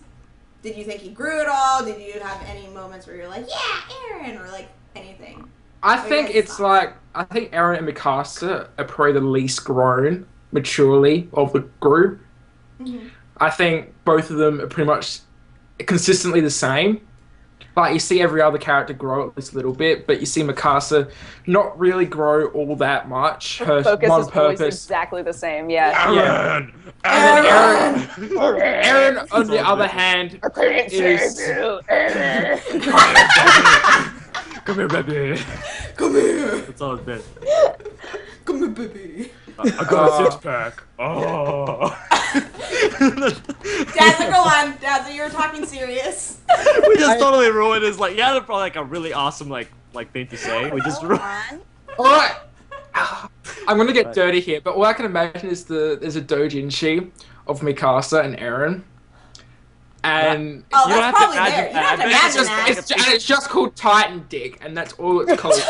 Did you think he grew at all? Did you have any moments where you're like, yeah, Eren, or like anything? I think Eren and Mikasa are probably the least grown maturely of the group. Mm-hmm. I think both of them are pretty much consistently the same. Like, you see every other character grow at least a little bit, but you see Mikasa not really grow all that much. Her focus one is always purpose. exactly the same, yeah. Eren! Eren, on the other hand, is... Come here, baby. Come here. That's all it's been. Come here, baby. I got a six-pack. Oh. Dazzler, go on. Dazzler, you were talking serious. We just totally ruined his probably like a really awesome thing to say. We just ruined. Alright! I'm gonna get dirty here, but all I can imagine is there's a doujinshi of Mikasa and Eren. And Oh, You don't that's have to probably there. imagine You don't have to that. imagine it's just called TitanDick, and that's all it's called.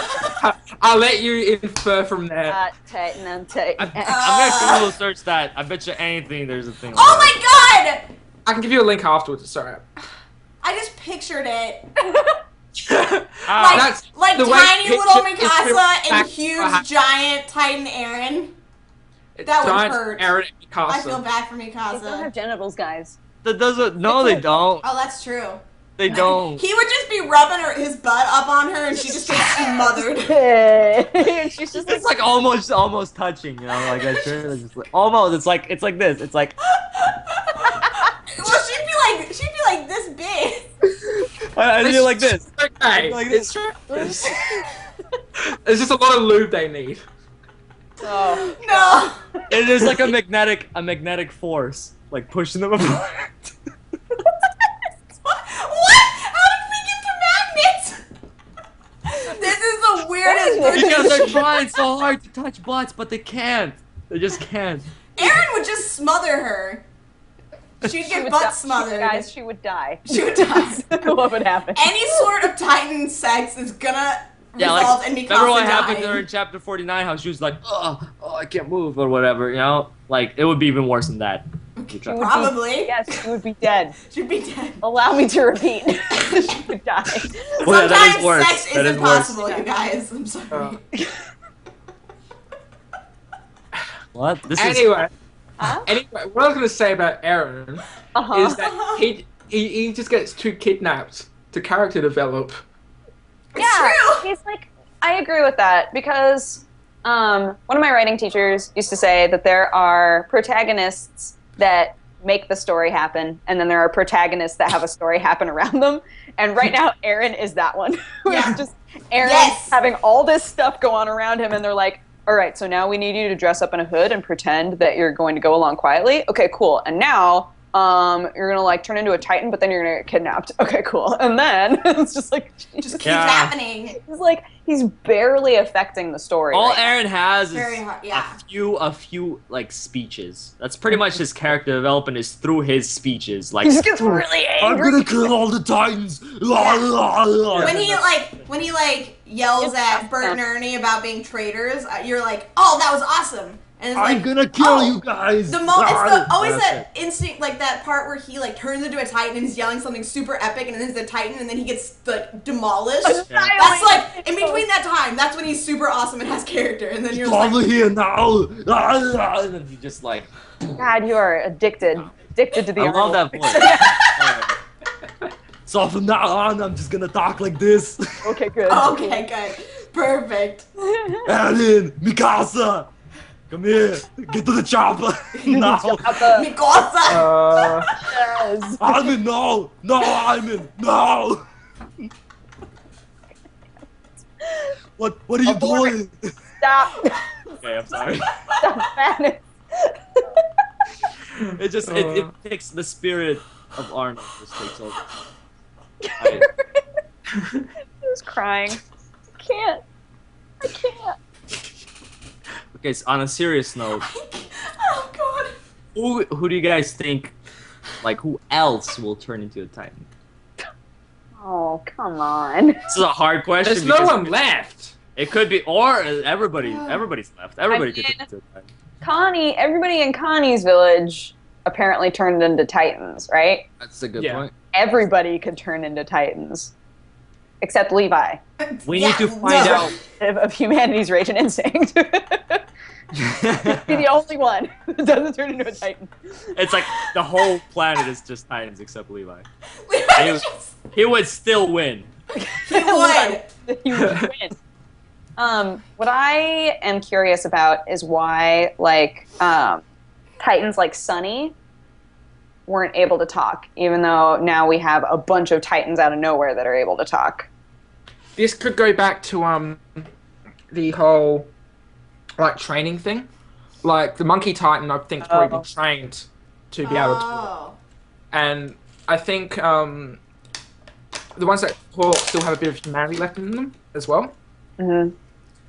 I'll let you infer from there. Titan. I'm gonna Google search that. I bet you anything there's a thing. Like Oh my god! I can give you a link afterwards, it's alright. I just pictured it. Ah. Like the way tiny it's little pictured is Mikasa and back- huge giant Titan Eren. That would hurt. Eren and Mikasa. I feel bad for They don't Mikasa. have genitals, guys. That doesn't. No, they don't. Oh, that's true. They don't. He would just be rubbing his butt up on her and she just gets smothered. She's just It's like almost touching, you know, like that's just like, almost. It's like this. It's like Well, she'd be like this big. I do like this. Okay, Like it's this. there's just a lot of lube they need. Oh. No. It is like a magnetic force, like pushing them apart. What? How did we get to magnets? This is the weirdest. Because they're trying so hard to touch butts, but they can't. They just can't. Eren would just smother her. She'd get butt smothered. Guys, she would die. She would die. What would happen? Any sort of Titan sex is gonna Yeah, result like in Mikasa remember what dying. happened to her in chapter 49? How she was like, oh, I can't move or whatever. You know, like it would be even worse than that. She would be- Probably. yes, she would be dead. She'd be dead. Allow me to repeat. She would die. Well, yeah, that is Sometimes worse. sex That isn't is worse. possible, you guys. I'm sorry. What? This Anyway, Huh? what I was gonna say about Eren is that he just gets too kidnapped to character develop. Yeah, true. he's like, I agree with that because one of my writing teachers used to say that there are protagonists that make the story happen, and then there are protagonists that have a story happen around them. And right now, Eren is that one. Yeah. It's just Eren Yes. having all this stuff go on around him, and they're like, all right, so now we need you to dress up in a hood and pretend that you're going to go along quietly. Okay, cool. And now you're gonna like turn into a Titan, but then you're gonna get kidnapped. Okay, cool. And then it's just like Just keeps Yeah. happening. he's like he's barely affecting the story. All right now. Eren has Very is hard, yeah. a few like speeches. That's pretty much his character development is through his speeches. Like, He just gets really I'm angry. gonna kill all the Titans. When he yells at Bert and Ernie about being traitors, you're like, oh, that was awesome. And it's I'm like, gonna kill oh, you guys. it's always That's that instinct, like that part where he like turns into a Titan and he's yelling something super epic, and then he's a Titan, and then he gets like demolished. Yeah. That's like in between that time. That's when he's super awesome and has character, and then you're Over like, here now. And then he just like. God, you are addicted to the I love Arnold. that voice. So from now on, I'm just gonna talk like this. Okay, good. okay, good, perfect. Eren, Mikasa, come here. Get to the chopper. No. Mikasa. Yes. Armin, no. No, Armin, no. What are you doing? Stop. Okay, I'm sorry. Stop madness. It just it takes the spirit of Arnold just takes over. He was crying. I can't. Okay, so on a serious note, Oh god. who do you guys think, like, who else will turn into a Titan? Oh, come on. This is a hard question. There's no because one left. It could be, or everybody's left. Everybody could turn into a Titan. Everybody in Connie's village apparently turned into Titans, right? That's a good Yeah. point. Everybody could turn into Titans. Except Levi, We need to find out. of humanity's rage and instinct. He's the only one that doesn't turn into a Titan. It's like the whole planet is just Titans except Levi. Levi He would still win. he would. He would win. What I am curious about is why, like, Titans like Sunny weren't able to talk, even though now we have a bunch of Titans out of nowhere that are able to talk. This could go back to the whole like training thing. Like the Monkey Titan, I think, has probably been trained to be able to talk. And I think the ones that talk still have a bit of humanity left in them as well. Mm-hmm.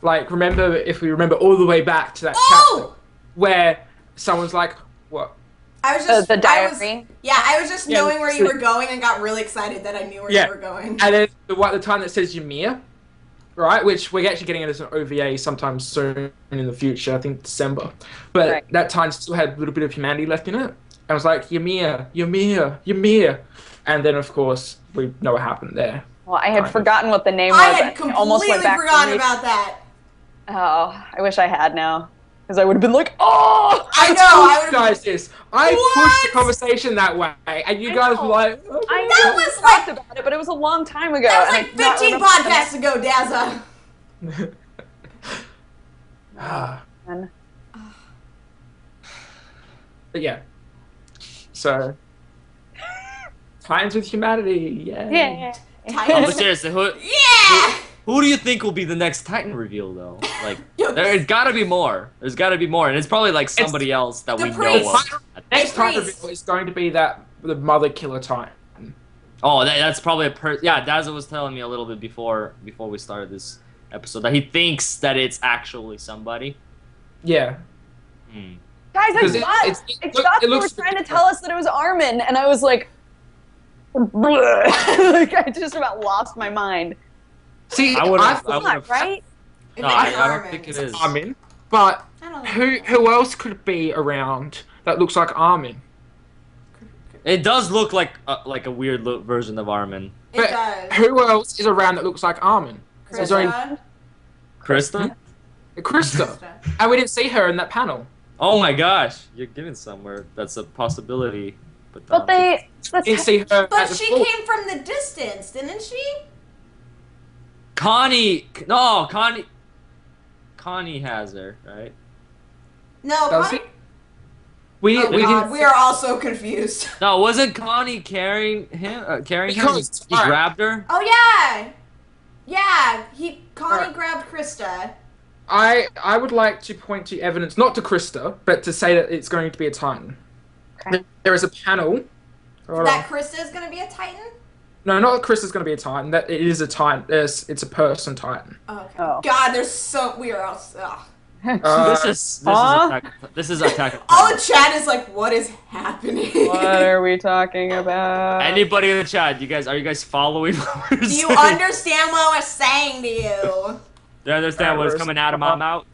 Like, if we remember all the way back to that chapter where someone's like, "What?" I was just The diary. I was just knowing where you so- were going and got really excited that I knew where Yeah. you were going. And then the time that says Ymir, right? Which we're actually getting it as an OVA sometime soon in the future. I think December. But Right. that time still had a little bit of humanity left in it. I was like, Ymir, Ymir, Ymir. And then, of course, we know what happened there. Well, I had forgotten what the name was. I had and completely almost went back to forgotten read- about that. Oh, I wish I had now. Because I would have been like, oh! I know. told I you would guys this. I What? pushed the conversation that way. And you I guys know. were like, oh, I That know we was talked about it, but it was a long time ago. That was and like I do not 15 remember podcasts ago, Daza. the- But yeah. So, Times with humanity, yeah. Yeah. No, but seriously, Yeah. who do you think will be the next Titan reveal though? Like, Yo, there's gotta be more. There's gotta be more, and it's probably like somebody else that the we priest. know of. Next time Priest. reveal is going to be the Mother Killer Titan. Oh, that's probably yeah. Daza was telling me a little bit before we started this episode that he thinks that it's actually somebody. Yeah. Hmm. Guys, Because I it thought they were looks trying to tell us that it was Armin, and I was like, like I just about lost my mind. See, I would've- thought I would've- Right? If No, it's I don't Armin. think it is. Armin, but I don't know. who else could be around that looks like Armin? It does look like a weird version of Armin. It But does. who else is around that looks like Armin? There's only Krista? Krista? Krista. And we didn't see her in that panel. Oh my gosh, you're giving somewhere that's a possibility. But they. We didn't see her at But the she floor. came from the distance, didn't she? Connie has her, right? No, Does Connie. it? We Oh, we God, didn't. we are all so confused. No, wasn't Connie carrying him? Carrying him? Because- He alright. grabbed her. Oh yeah, yeah. Connie Alright. grabbed Krista. I would like to point to evidence, not to Krista, but to say that it's going to be a Titan. Okay. There is a panel. Hold That on. Krista is gonna be a Titan. No, not that Krista's going to be a Titan. That it is a Titan. It's a person Titan. Oh, okay. Oh. God, we are all. Ugh. This is Attack. All the chat is like, what is happening? What are we talking about? Anybody in the chat? Are you guys following what we're Do you saying? understand what we're saying to you? Do you understand what's coming out of my mouth?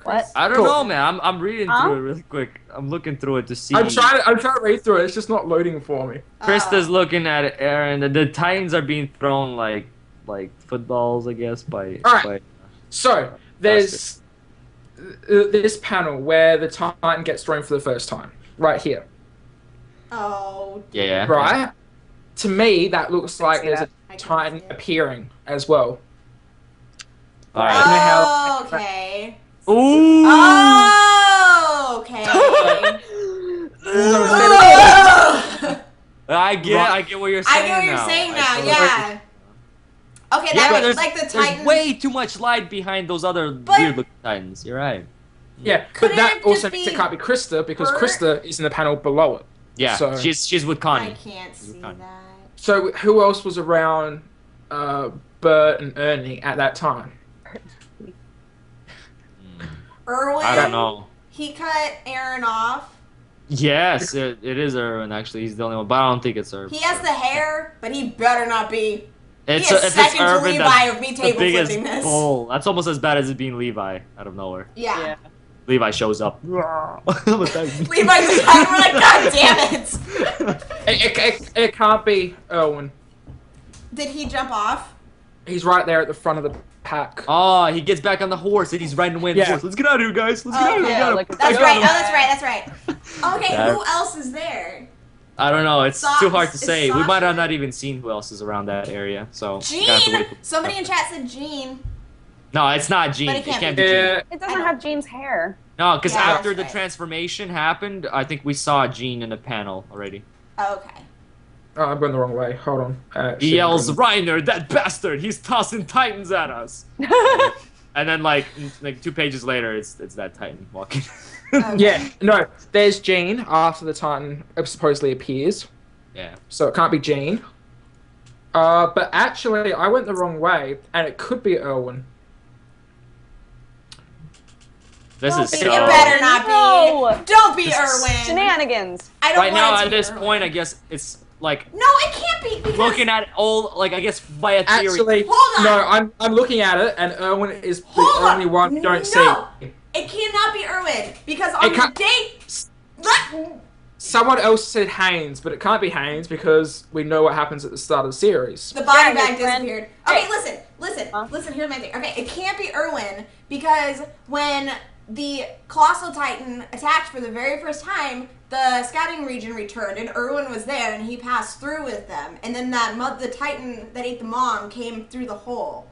What? I don't Cool. know, man. I'm reading Huh? through it really quick. I'm looking through it to see. I'm trying to read through it. It's just not loading for me. Krista's looking at Eren. The Titans are being thrown like footballs, I guess, by. Alright. So there's this panel where the Titan gets thrown for the first time, right here. Oh. Yeah. Right. To me, that looks like see there's that. I a can Titan see it. appearing as well. All right. Oh, okay. Ooh. Oh, okay. I get what you're saying. I get what you're now. saying I now. totally- Yeah. Okay, Yeah, that there's, like the there's Titan. way too much light behind those other But- weird looking Titans. You're right. Yeah, Couldn't but that it also just means be it can't be Krista because her? Krista is in the panel below it. Yeah, So- she's with I Connie. can't see Connie. that. So who else was around Bert and Ernie at that time? Erwin. I don't know. He cut Eren off. Yes, it is Erwin. Actually, he's the only one, but I don't think it's Erwin. He has the hair, but he better not be. It's he is if it's second to Erwin, Levi that's of me the table biggest flipping this. bull. That's almost as bad as it being Levi out of nowhere. Yeah. Levi shows up. Levi's just like, we're like, God damn it! It can't be Erwin. Did he jump off? He's right there at the front of the pack. Oh, he gets back on the horse and he's riding away on the Yeah. horse. Let's get out of here, guys. Let's get out of here. Okay. Yeah, We like gotta- a- That's I right. Oh, got that's right. That's right. Okay, Yeah. who else is there? I don't know. It's Sa- too hard to is say. We might Sasha- have not even seen who else is around that area. So we gotta have to Jean. wait for- Somebody in chat said Jean. No, it's not Jean. But It it can't be be Jean. Yeah, It doesn't have Jean's hair. No, because Yeah, after that's the right. transformation happened, I think we saw Jean in the panel already. Okay. oh, I'm going the wrong way. Hold on. He yells, "Reiner, that bastard! He's tossing titans at us!" And then, like 2 pages later, it's that titan walking. Okay. Yeah, no. There's Jean after the Titan supposedly appears, Yeah. so it can't be Jean. But actually, I went the wrong way, and it could be Erwin. This is It so. better not be. No. Don't be This is Erwin. Shenanigans. I don't Right want now, it to at be this Erwin. point, I guess it's like No, it can't be because looking at all, like I guess by a theory. Actually, Hold on. no. I'm looking at it, and Erwin is the Hold on. only one we don't No. see. it cannot be Erwin because on It the can't- date. Let- Someone else said Haynes, but it can't be Haynes because we know what happens at the start of the series. The body Yeah, bag your friend- disappeared. Okay, Hey. listen. Here's my thing. Okay, it can't be Erwin because when the Colossal Titan attacked for the very first time, the scouting region returned and Erwin was there and he passed through with them. And then the Titan that ate the mom came through the hole.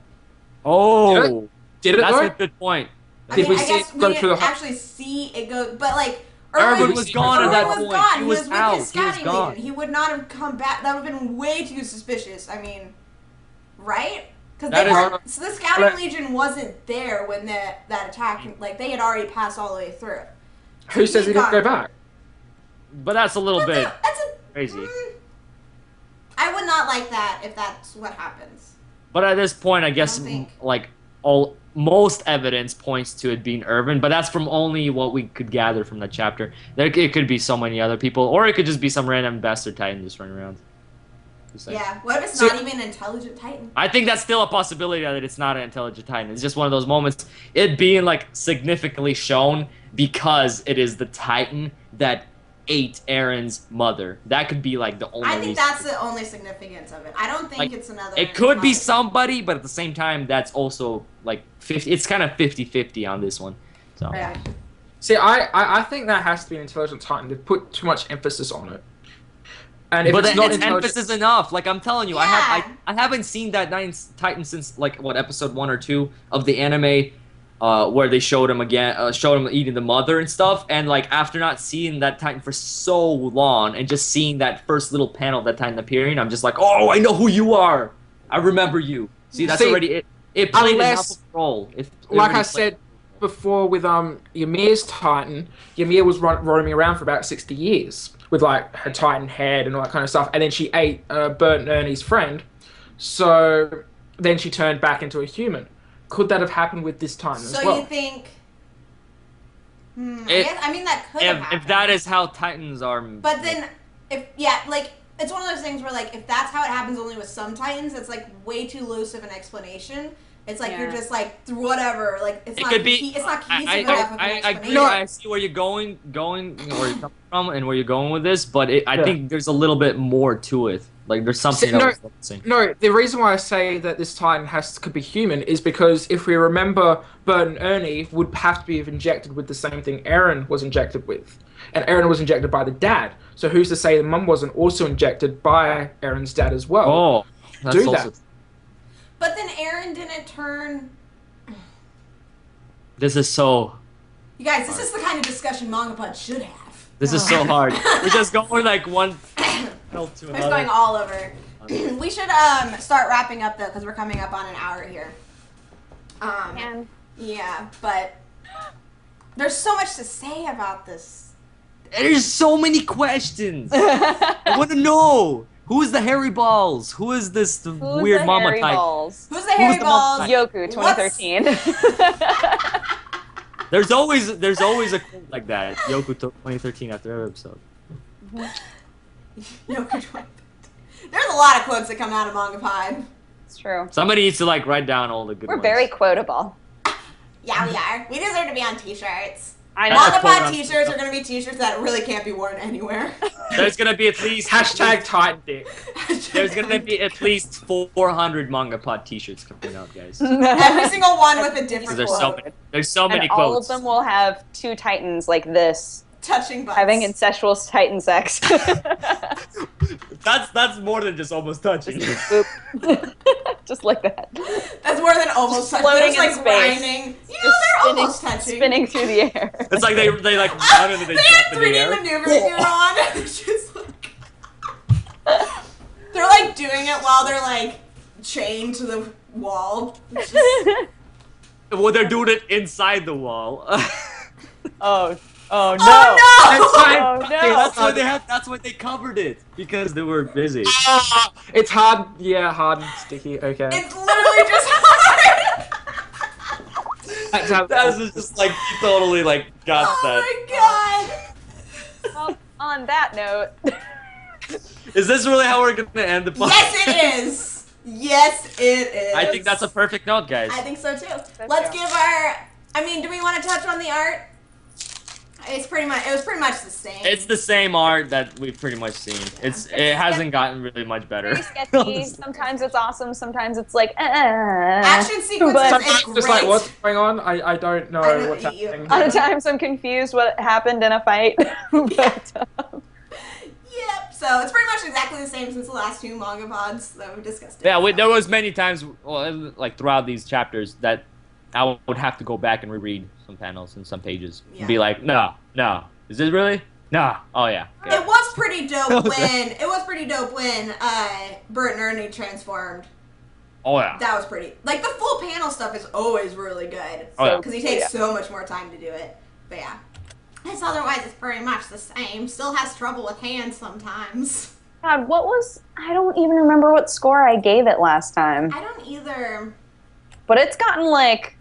Oh, Did it that's though? a good point. I Did mean, we I see guess it we go didn't through the hole? actually see it go, but like Erwin was gone at that was point. gone. He was with out. his He was scouting gone. legion. He would not have come back. That would have been way too suspicious. I mean, right? Because That they is- weren't. So the scouting But- legion wasn't there when that attack. Like they had already passed all the way through. Who says he didn't go back? But that's a little bit That's a crazy. I would not like that if that's what happens. But at this point, I guess don't think. like most evidence points to it being Irvin, but that's from only what we could gather from that chapter. It could be so many other people, or it could just be some random bastard titan just running around. Just like- Yeah. What if it's So- not even an intelligent titan? I think that's still a possibility that it's not an intelligent titan. It's just one of those moments, it being like significantly shown because it is the titan that ate Eren's mother. That could be like the only I think reason. that's the only significance of it. I don't think Like, it's another. It could be mother. somebody, but at the same time, that's also like 50. It's kind of 50-50 on this one. So Yeah. See, I think that has to be an intelligent Titan. They've put too much emphasis on it. And if but it's not it's intelligent, emphasis enough. Like I'm telling you, Yeah. I haven't seen that Titan since like what episode 1 or 2 of the anime, where they showed him again, showed him eating the mother and stuff. And like after not seeing that Titan for so long, and just seeing that first little panel of that Titan appearing, I'm just like, oh, I know who you are. I remember you. See, that's already it. It played enough of a role. Like I said before with Ymir's Titan, Ymir was roaming around for about 60 years with like her Titan head and all that kind of stuff, and then she ate Bert and Ernie's friend, so then she turned back into a human. Could that have happened with this Titan as well? So you think? I mean that could have happened. If that is how Titans are. But then, like it's one of those things where like if that's how it happens only with some Titans, it's like way too loose of an explanation. It's like you're just like whatever. Like it's not. It's not cohesive enough of an explanation. I see where you're going, where you're coming from, and where you're going with this. But I think there's a little bit more to it. Like there's something else. No, the reason why I say that this Titan could be human is because if we remember, Bert and Ernie would have to be injected with the same thing Eren was injected with, and Eren was injected by the dad. So who's to say the mum wasn't also injected by Eren's dad as well? Oh, that's do also... that. But then Eren didn't turn. This is so. You guys, this is the kind of discussion MangaPod should have. This is so hard. We're just going like one. We're just going all over. We should start wrapping up though, because we're coming up on an hour here. Yeah, but there's so much to say about this. There's so many questions. I want to know. Who is the hairy balls? Who is this weird mama type? Balls? Who's the hairy balls? Yoku, 2013. There's always a quote like that. Yoku 2013 after every episode. Yoku 2013. There's a lot of quotes that come out of MangaPod. It's true. Somebody needs to like write down all the good ones. We're very quotable. Yeah, we are. We deserve to be on t-shirts. I know. MangaPod t-shirts are going to be t-shirts that really can't be worn anywhere. There's going to be at least... Hashtag TitanDick. There's going to be at least 400 MangaPod t-shirts coming out, guys. Every single one with a different quote. There's so many and quotes. all of them will have two titans like this. Touching butts. Having incestuous titan sex. That's more than just almost touching. Just like that. That's more than almost touching. Floating It's like in space. grinding. You know, they're almost touching. Spinning through the air. It's like they like run and then They they had jump in the 3D air. maneuvers going on. And it's just like they're like doing it while they're like chained to the wall. It's just... Well, they're doing it inside the wall. Oh no! Oh no! Oh no! That's why they covered it, because they were busy. It's hard. Yeah, hard and sticky. Okay. It's literally just hard. That was just like you totally like got that. Oh my god! Well, on that note, Is this really how we're gonna end the podcast? Yes, it is. Yes, it is. I think that's a perfect note, guys. I think so too. Let's give our. I mean, do we want to touch on the art? It was pretty much the same. It's the same art that we've pretty much seen. It hasn't gotten really much better. very sketchy. Sometimes it's awesome. Sometimes it's like, Action sequences But is Just like great. what's going on? I don't know what's happening. other times I'm confused what happened in a fight. But, Yep. So it's pretty much exactly the same since the last two manga pods that we discussed. Yeah, there was many times, like throughout these chapters, that I would have to go back and reread some panels and some pages. Yeah. And be like, no, is this really? No. Oh yeah. Okay. It was pretty dope when Bert and Ernie transformed. Oh yeah. That was pretty. Like the full panel stuff is always really good. Oh, yeah. Because he takes so much more time to do it. But yeah. It's otherwise it's pretty much the same. Still has trouble with hands sometimes. God, I don't even remember what score I gave it last time. I don't either. But it's gotten like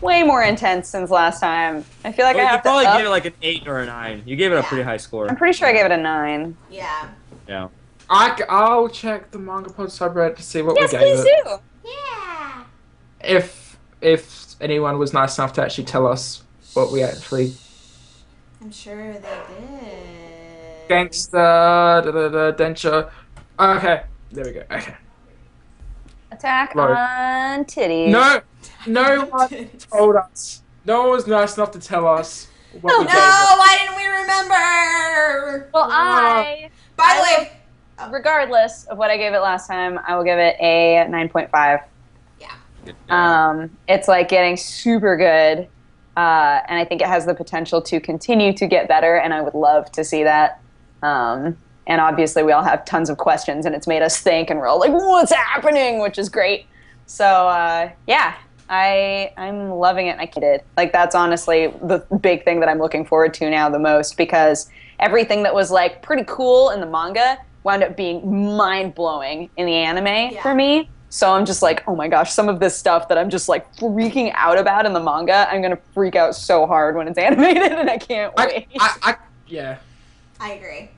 way more intense since last time. I feel like I You have to probably up. gave it like an 8 or a 9. You gave it a pretty high score. I'm pretty sure I gave it a 9. Yeah. Yeah. I'll check the MangaPod subreddit to see what Yes, we gave please it. do. Yeah. If anyone was nice enough to actually tell us what we actually. I'm sure they did. Gangster, denture. Okay, there we go. Okay. Attack Right. on titties. No one told us. No one was nice enough to tell us what we No, gave it. why didn't we remember? Well, By the way, regardless of what I gave it last time, I will give it a 9.5. yeah. It's like getting super good, and I think it has the potential to continue to get better, and I would love to see that. And obviously, we all have tons of questions, and it's made us think, and we're all like, "What's happening?" Which is great. So yeah, I'm loving it. I did. Like that's honestly the big thing that I'm looking forward to now the most, because everything that was like pretty cool in the manga wound up being mind blowing in the anime for me. So I'm just like, oh my gosh, some of this stuff that I'm just like freaking out about in the manga, I'm gonna freak out so hard when it's animated, and I can't wait. Yeah. I agree.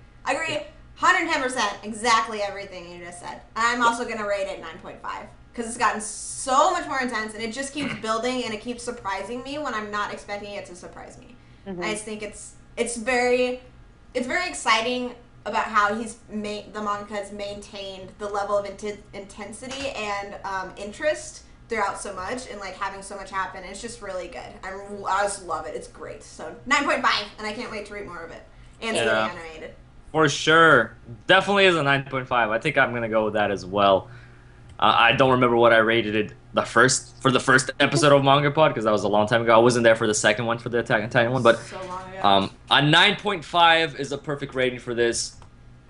110%, exactly everything you just said. I'm also gonna rate it 9.5 because it's gotten so much more intense, and it just keeps building, and it keeps surprising me when I'm not expecting it to surprise me. I just think it's very exciting about how the manga has maintained the level of intensity and interest throughout so much, and like having so much happen. It's just really good. I just love it. It's great. So 9.5, and I can't wait to read more of it and see it animated. For sure. Definitely is a 9.5. I think I'm going to go with that as well. I don't remember what I rated it for the first episode of MangaPod, because that was a long time ago. I wasn't there for the second one, for the Attack on Titan one, but So long ago. a 9.5 is a perfect rating for this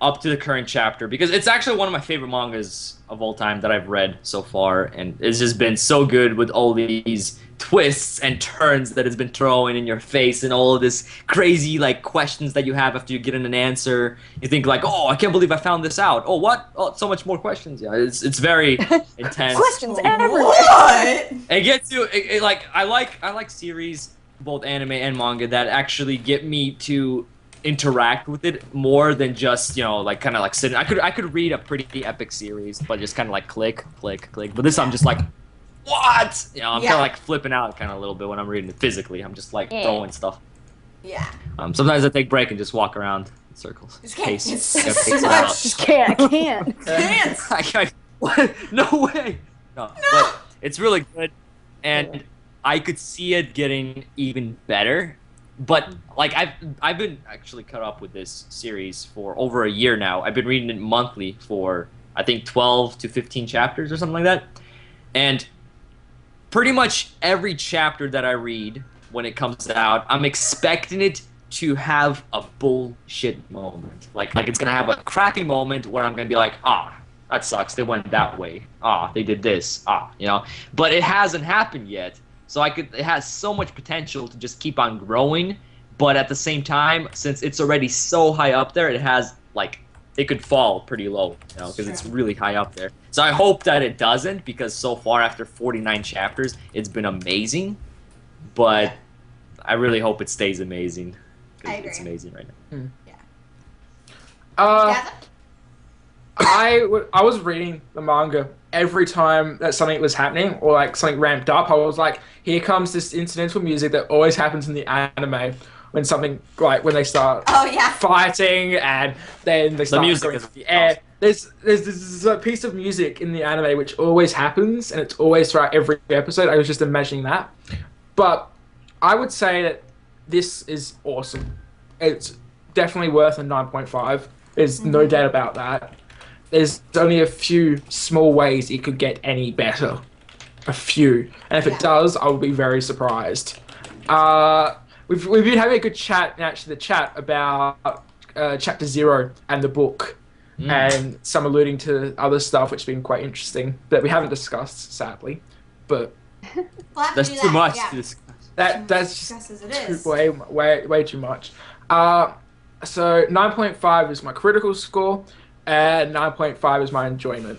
up to the current chapter, because it's actually one of my favorite mangas of all time that I've read so far, and it's just been so good with all these twists and turns that it's been throwing in your face, and all of this crazy like questions that you have after you get an answer. You think like, oh, I can't believe I found this out. Oh, what? Oh, so much more questions. Yeah, it's very intense. Questions everywhere. What? It gets you. Like I like series, both anime and manga, that actually get me to interact with it more than just, like kind of like sitting. I could read a pretty epic series, but just kind of like click. But this I'm just like, what? I'm kind of like flipping out kind of a little bit when I'm reading it physically. I'm just like throwing stuff. Yeah. Sometimes I take a break and just walk around in circles. Just can't. Pace. It's Gotta just pace too it much. out. Just can't. I can't. Can't. What? No way. No. But it's really good, and I could see it getting even better. But like I've been actually caught up with this series for over a year now. I've been reading it monthly for I think 12 to 15 chapters or something like that. And pretty much every chapter that I read when it comes out, I'm expecting it to have a bullshit moment. Like it's gonna have a crappy moment where I'm gonna be like, that sucks. They went that way. They did this. But it hasn't happened yet. So it has so much potential to just keep on growing, but at the same time, since it's already so high up there, it could fall pretty low, because it's really high up there. So I hope that it doesn't, because so far after 49 chapters, it's been amazing, but I really hope it stays amazing, because it's amazing right now. Yeah. I was reading the manga every time that something was happening or like something ramped up. I was like, here comes this incidental music that always happens in the anime when something like when they start fighting, and then they start going through the air. There's a piece of music in the anime which always happens, and it's always throughout every episode. I was just imagining that, but I would say that this is awesome. It's definitely worth a 9.5. There's no doubt about that. There's only a few small ways it could get any better. A few. And if it does, I will be very surprised. We've been having a good chat, actually, the chat about Chapter 0 and the book. And some alluding to other stuff, which has been quite interesting, that we haven't discussed, sadly. But that's too much to discuss. That's just way too much. So 9.5 is my critical score. And 9.5 is my enjoyment.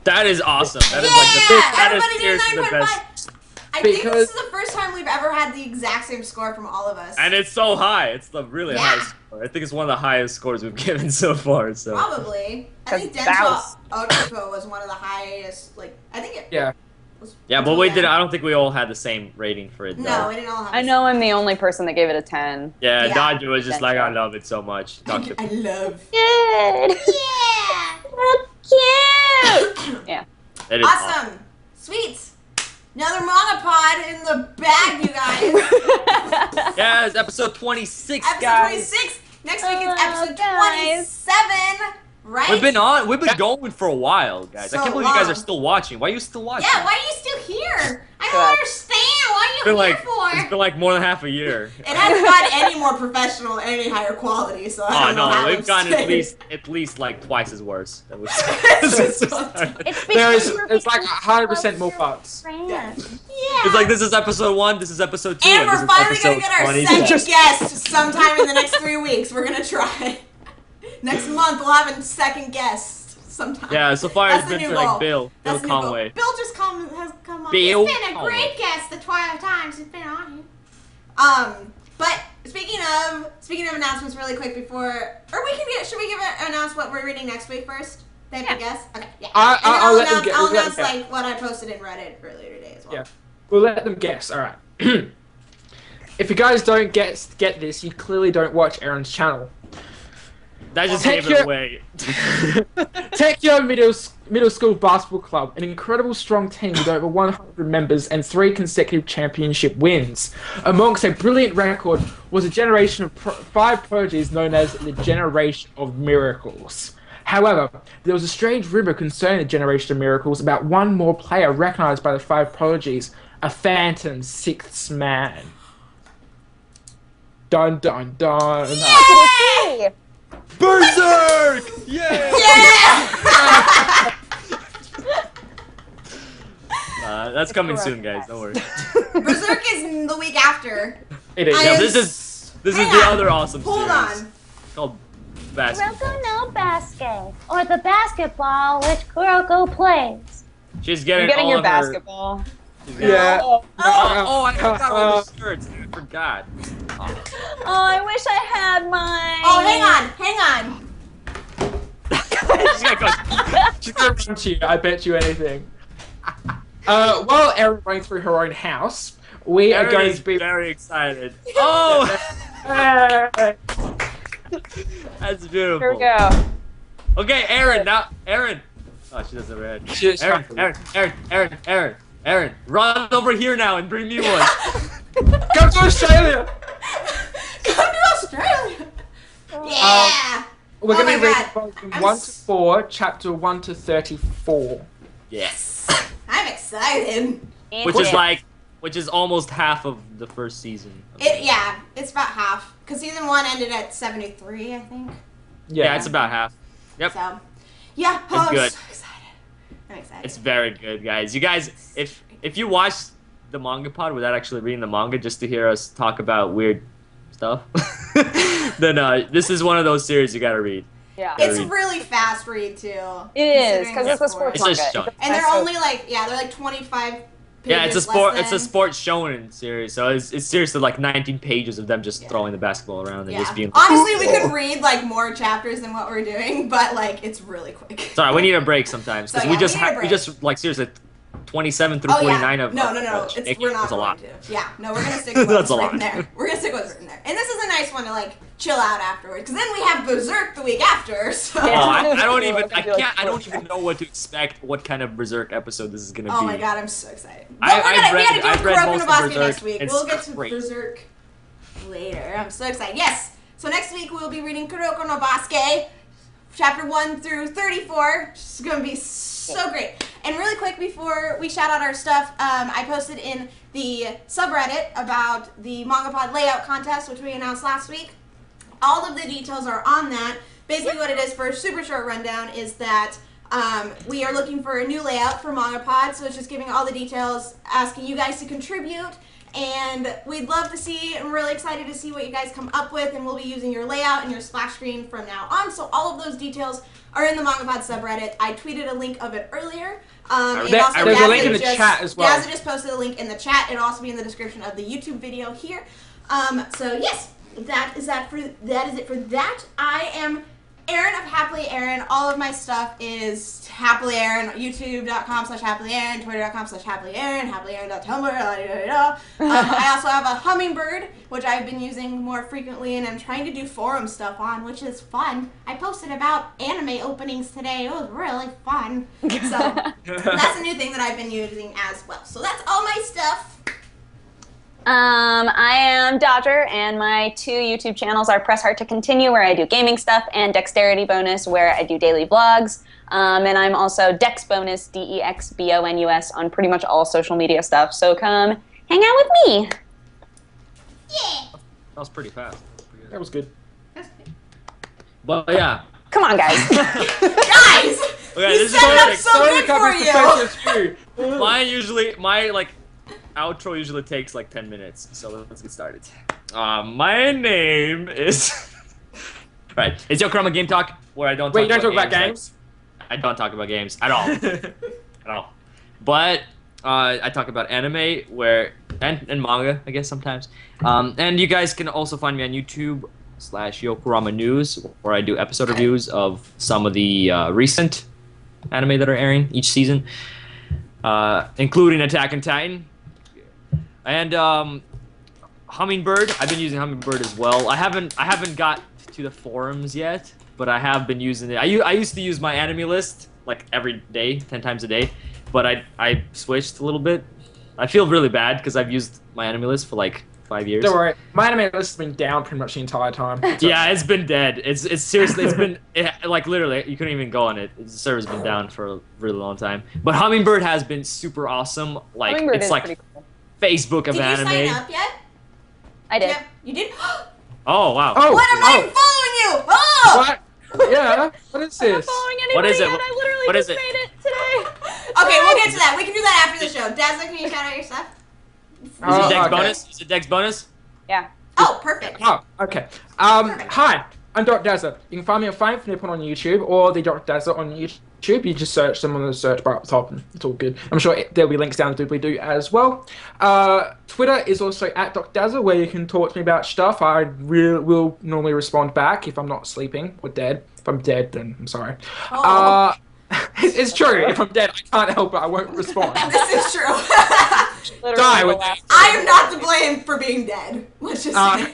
That is awesome. That is like the best. Everybody did The best. I think this is the first time we've ever had the exact same score from all of us. And it's so high. It's the really high score. I think it's one of the highest scores we've given so far. So probably. I think Denso Otopo was one of the highest. Like I think it. Yeah. Yeah, but we did. I don't think we all had the same rating for it. Though. No, we didn't all have. I know I'm the only person that gave it a 10. Yeah, Yeah. Dodger was just That's like, I right. love it so much. Talk to I love. Good. Yeah. So cute. Yeah. It is Awesome. Sweet. Another MangaPod in the bag, you guys. Yeah, it's episode 26, Episode guys. 26. Next week is episode guys. 27. Right? We've been going for a while, guys. I So can't believe you guys long. are still watching. Why are you still watching? Yeah, why are you still here? I Good. don't understand. What It's are been you here like for? it's been like more than half a year. It hasn't gotten any more professional, any higher quality, so I Oh don't know how no, we've I'm gotten staying. at least like twice as worse. That was It's It's like 100% more bugs. Yeah. It's like this is episode 1, this is episode 2, And and we're this is finally episode gonna get our 27. second guest sometime in the next 3 weeks. We're gonna try. Next month we'll have a second guest sometime. Yeah, so far That's it's the been new for like goal. Bill That's the new goal. Conway. Bill just has come on. Bill He's been a Conway. great guest the 12 times he's been on here. But speaking of announcements, really quick before, or should we announce what we're reading next week first? They have to guess. Okay, yeah. And then I'll let them guess. I'll We'll let announce them guess. like what I posted in Reddit earlier today as well. Yeah. We'll let them guess. All right. If you guys don't get this, you clearly don't watch Eren's channel. That just Take gave it your- away. Tekyo Middle School Basketball Club, an incredible strong team with over 100 members and 3 consecutive championship wins. Amongst a brilliant record was a generation of 5 prodigies known as the Generation of Miracles. However, there was a strange rumor concerning the Generation of Miracles about one more player recognized by the 5 prodigies, a phantom 6th man. Dun dun dun. Yay! Berserk! Yeah! Yeah! That's coming soon, guys. Don't worry. Berserk is the week after. It is. I Yeah, am- this is Hang the on. other awesome Hold series. on. Called Basketball. Kuroko no basket, or the basketball which Kuroko plays. She's I'm getting getting all your of her. basketball. She's getting- Yeah. Oh, I forgot all the shirts. I forgot. Oh, I wish I had mine. Oh, hang on. She's gonna go. She's gonna run to you. I bet you anything. While Erin running through her own house, we are Erin going is to be. very excited. Oh, that's beautiful. Here we go. Okay, Aaron. Now, Aaron. Oh, she doesn't have her head. She's Aaron, run over here now and bring me one. Come to Australia. Come to Australia. Yeah. We're Oh going my to be reading God. volume I'm 1 to 4, chapter 1 to 34. Yes. I'm excited. Which is almost half of the first season. It's about half. Because season 1 ended at 73, I think. Yeah, it's about half. Yep. So, yeah, It's I'm good. so excited. I'm excited. It's very good, guys. You guys, if you watch the MangaPod without actually reading the manga, just to hear us talk about weird stuff, then this is one of those series you gotta read. Yeah. It's a read. really fast read, too. It is, considering because the it's a sport. sports It's manga. just shonen. And they're So- only they're like 25 pages. Yeah, it's a less sport. than- It's a sports shonen series, so it's seriously like 19 pages of them just throwing the basketball around and Yeah. just being. Honestly, we could read like more chapters than what we're doing, but like it's really quick. Sorry, we need a break sometimes So, because yeah, we just we need a we break. just like seriously 27 through Oh 49 yeah. of No. Shingeki. We're not That's a going lot. to. Yeah. No, we're gonna stick with That's what's a written lot. there. We're gonna stick with what's written there. And this is a nice one to like chill out afterwards, because then we have Berserk the week after. So. Yeah. Oh, I don't We're even. gonna I be like, can't. I don't even know what to expect. What kind of Berserk episode this is gonna be. Oh my god, I'm so excited. But I've we gotta read do most Kuroko of no Basket Berserk. next week. It's We'll get to great. Berserk later. I'm so excited. Yes. So next week we'll be reading Kuroko no Basket, chapter 1 through 34. It's gonna be so great. And really quick before we shout out our stuff, I posted in the subreddit about the MangaPod layout contest, which we announced last week. All of the details are on that. Basically what it is, for a super short rundown, is that we are looking for a new layout for MangaPod, so it's just giving all the details, asking you guys to contribute, and we'd love to see, I'm really excited to see what you guys come up with, and we'll be using your layout and your splash screen from now on, so all of those details are in the MangaPod subreddit. I tweeted a link of it earlier. And There's also a Gazza link in the just- chat as well. Gazza just posted a link in the chat. It'll also be in the description of the YouTube video here. So yes, that is it for that. I am Aaron of HappiLeeErin. All of my stuff is HappiLeeErin. YouTube.com/HappiLeeErin. Twitter.com/HappiLeeErin. HappiLeeErin.tumblr. I also have a hummingbird, which I've been using more frequently, and I'm trying to do forum stuff on, which is fun. I posted about anime openings today. It was really fun. So that's a new thing that I've been using as well. So that's all my stuff. I am Dodger, and my 2 YouTube channels are Press Heart to Continue, where I do gaming stuff, and Dexterity Bonus, where I do daily vlogs. And I'm also Dex Bonus, DEXBONUS, on pretty much all social media stuff. So come hang out with me. Yeah. That was pretty fast. That was good. But yeah. Come on, guys. Guys! Okay, You this set it up is so good for you! mine usually, my outro usually takes like 10 minutes, so let's get started. My name is... Right, it's Yokurama Game Talk, where I don't Wait, you talk don't talk about games? I don't talk about games at all. At all. But I talk about anime, and manga, I guess, sometimes. And you guys can also find me on YouTube/Yokurama News, where I do episode reviews of some of the recent anime that are airing each season, including Attack on Titan. And Hummingbird, I've been using Hummingbird as well. I haven't got to the forums yet, but I have been using it. I used to use my anime list like every day, 10 times a day, but I switched a little bit. I feel really bad because I've used my anime list for like 5 years. Don't worry, my anime list has been down pretty much the entire time. Yeah, it's been dead. It's seriously, it's been like literally you couldn't even go on it. The server's been down for a really long time. But Hummingbird has been super awesome. Like Hummingbird it's is like pretty cool. Facebook of Did anime. you sign up yet? I did. Yep. You did? Oh wow. Oh, What? I'm not even following you! Oh! What? Yeah, what is I'm not this? following anybody What is it? yet. I literally What is just it? made it today. Okay, we'll get to that. We can do that after the show. Dazzler, can you shout out your stuff? Is it Oh, Dex okay. bonus? Is it Dex bonus? Yeah. Oh, perfect. Oh, okay. Hi, I'm Dr. Dazzler. You can find me on Fine Nippon on YouTube or the Dr. Dazzler on YouTube. You just search them on the search bar at the top and it's all good. I'm sure there'll be links down the doobly-doo as well. Twitter is also at Dr. Dazzler, where you can talk to me about stuff. I will normally respond back if I'm not sleeping or dead. If I'm dead, then I'm sorry. Oh. It's true. If I'm dead, I can't help it. I won't respond. This is true. Literally Die the with last I am not to blame for being dead. Let's just say.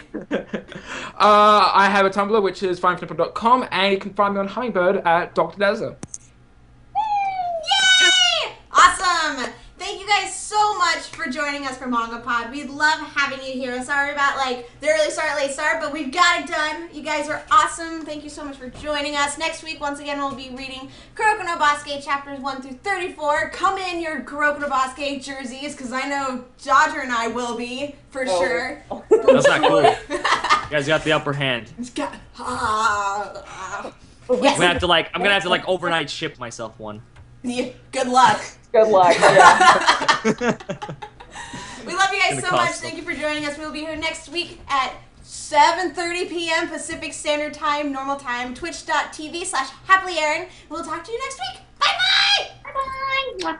I have a Tumblr, which is finefnippon.com, and you can find me on Hummingbird at Dr. Dazzler. Yay! Awesome! Thank you guys so much for joining us for MangaPod. We love having you here. Sorry about the early start, late start, but we've got it done. You guys are awesome. Thank you so much for joining us. Next week, once again, we'll be reading Kuroko no Basuke chapters 1 through 34. Come in your Kuroko no Basuke jerseys, because I know Dodger and I will be, for sure. That's not cool. You guys got the upper hand. Yes. I'm gonna have to overnight ship myself one. Yeah, good luck. Good luck. Yeah. We love you guys so much. Thank you for joining us. We'll be here next week at 7:30 p.m. Pacific Standard Time, normal time, twitch.tv/HappiLeeErin. We'll talk to you next week. Bye-bye! Bye-bye.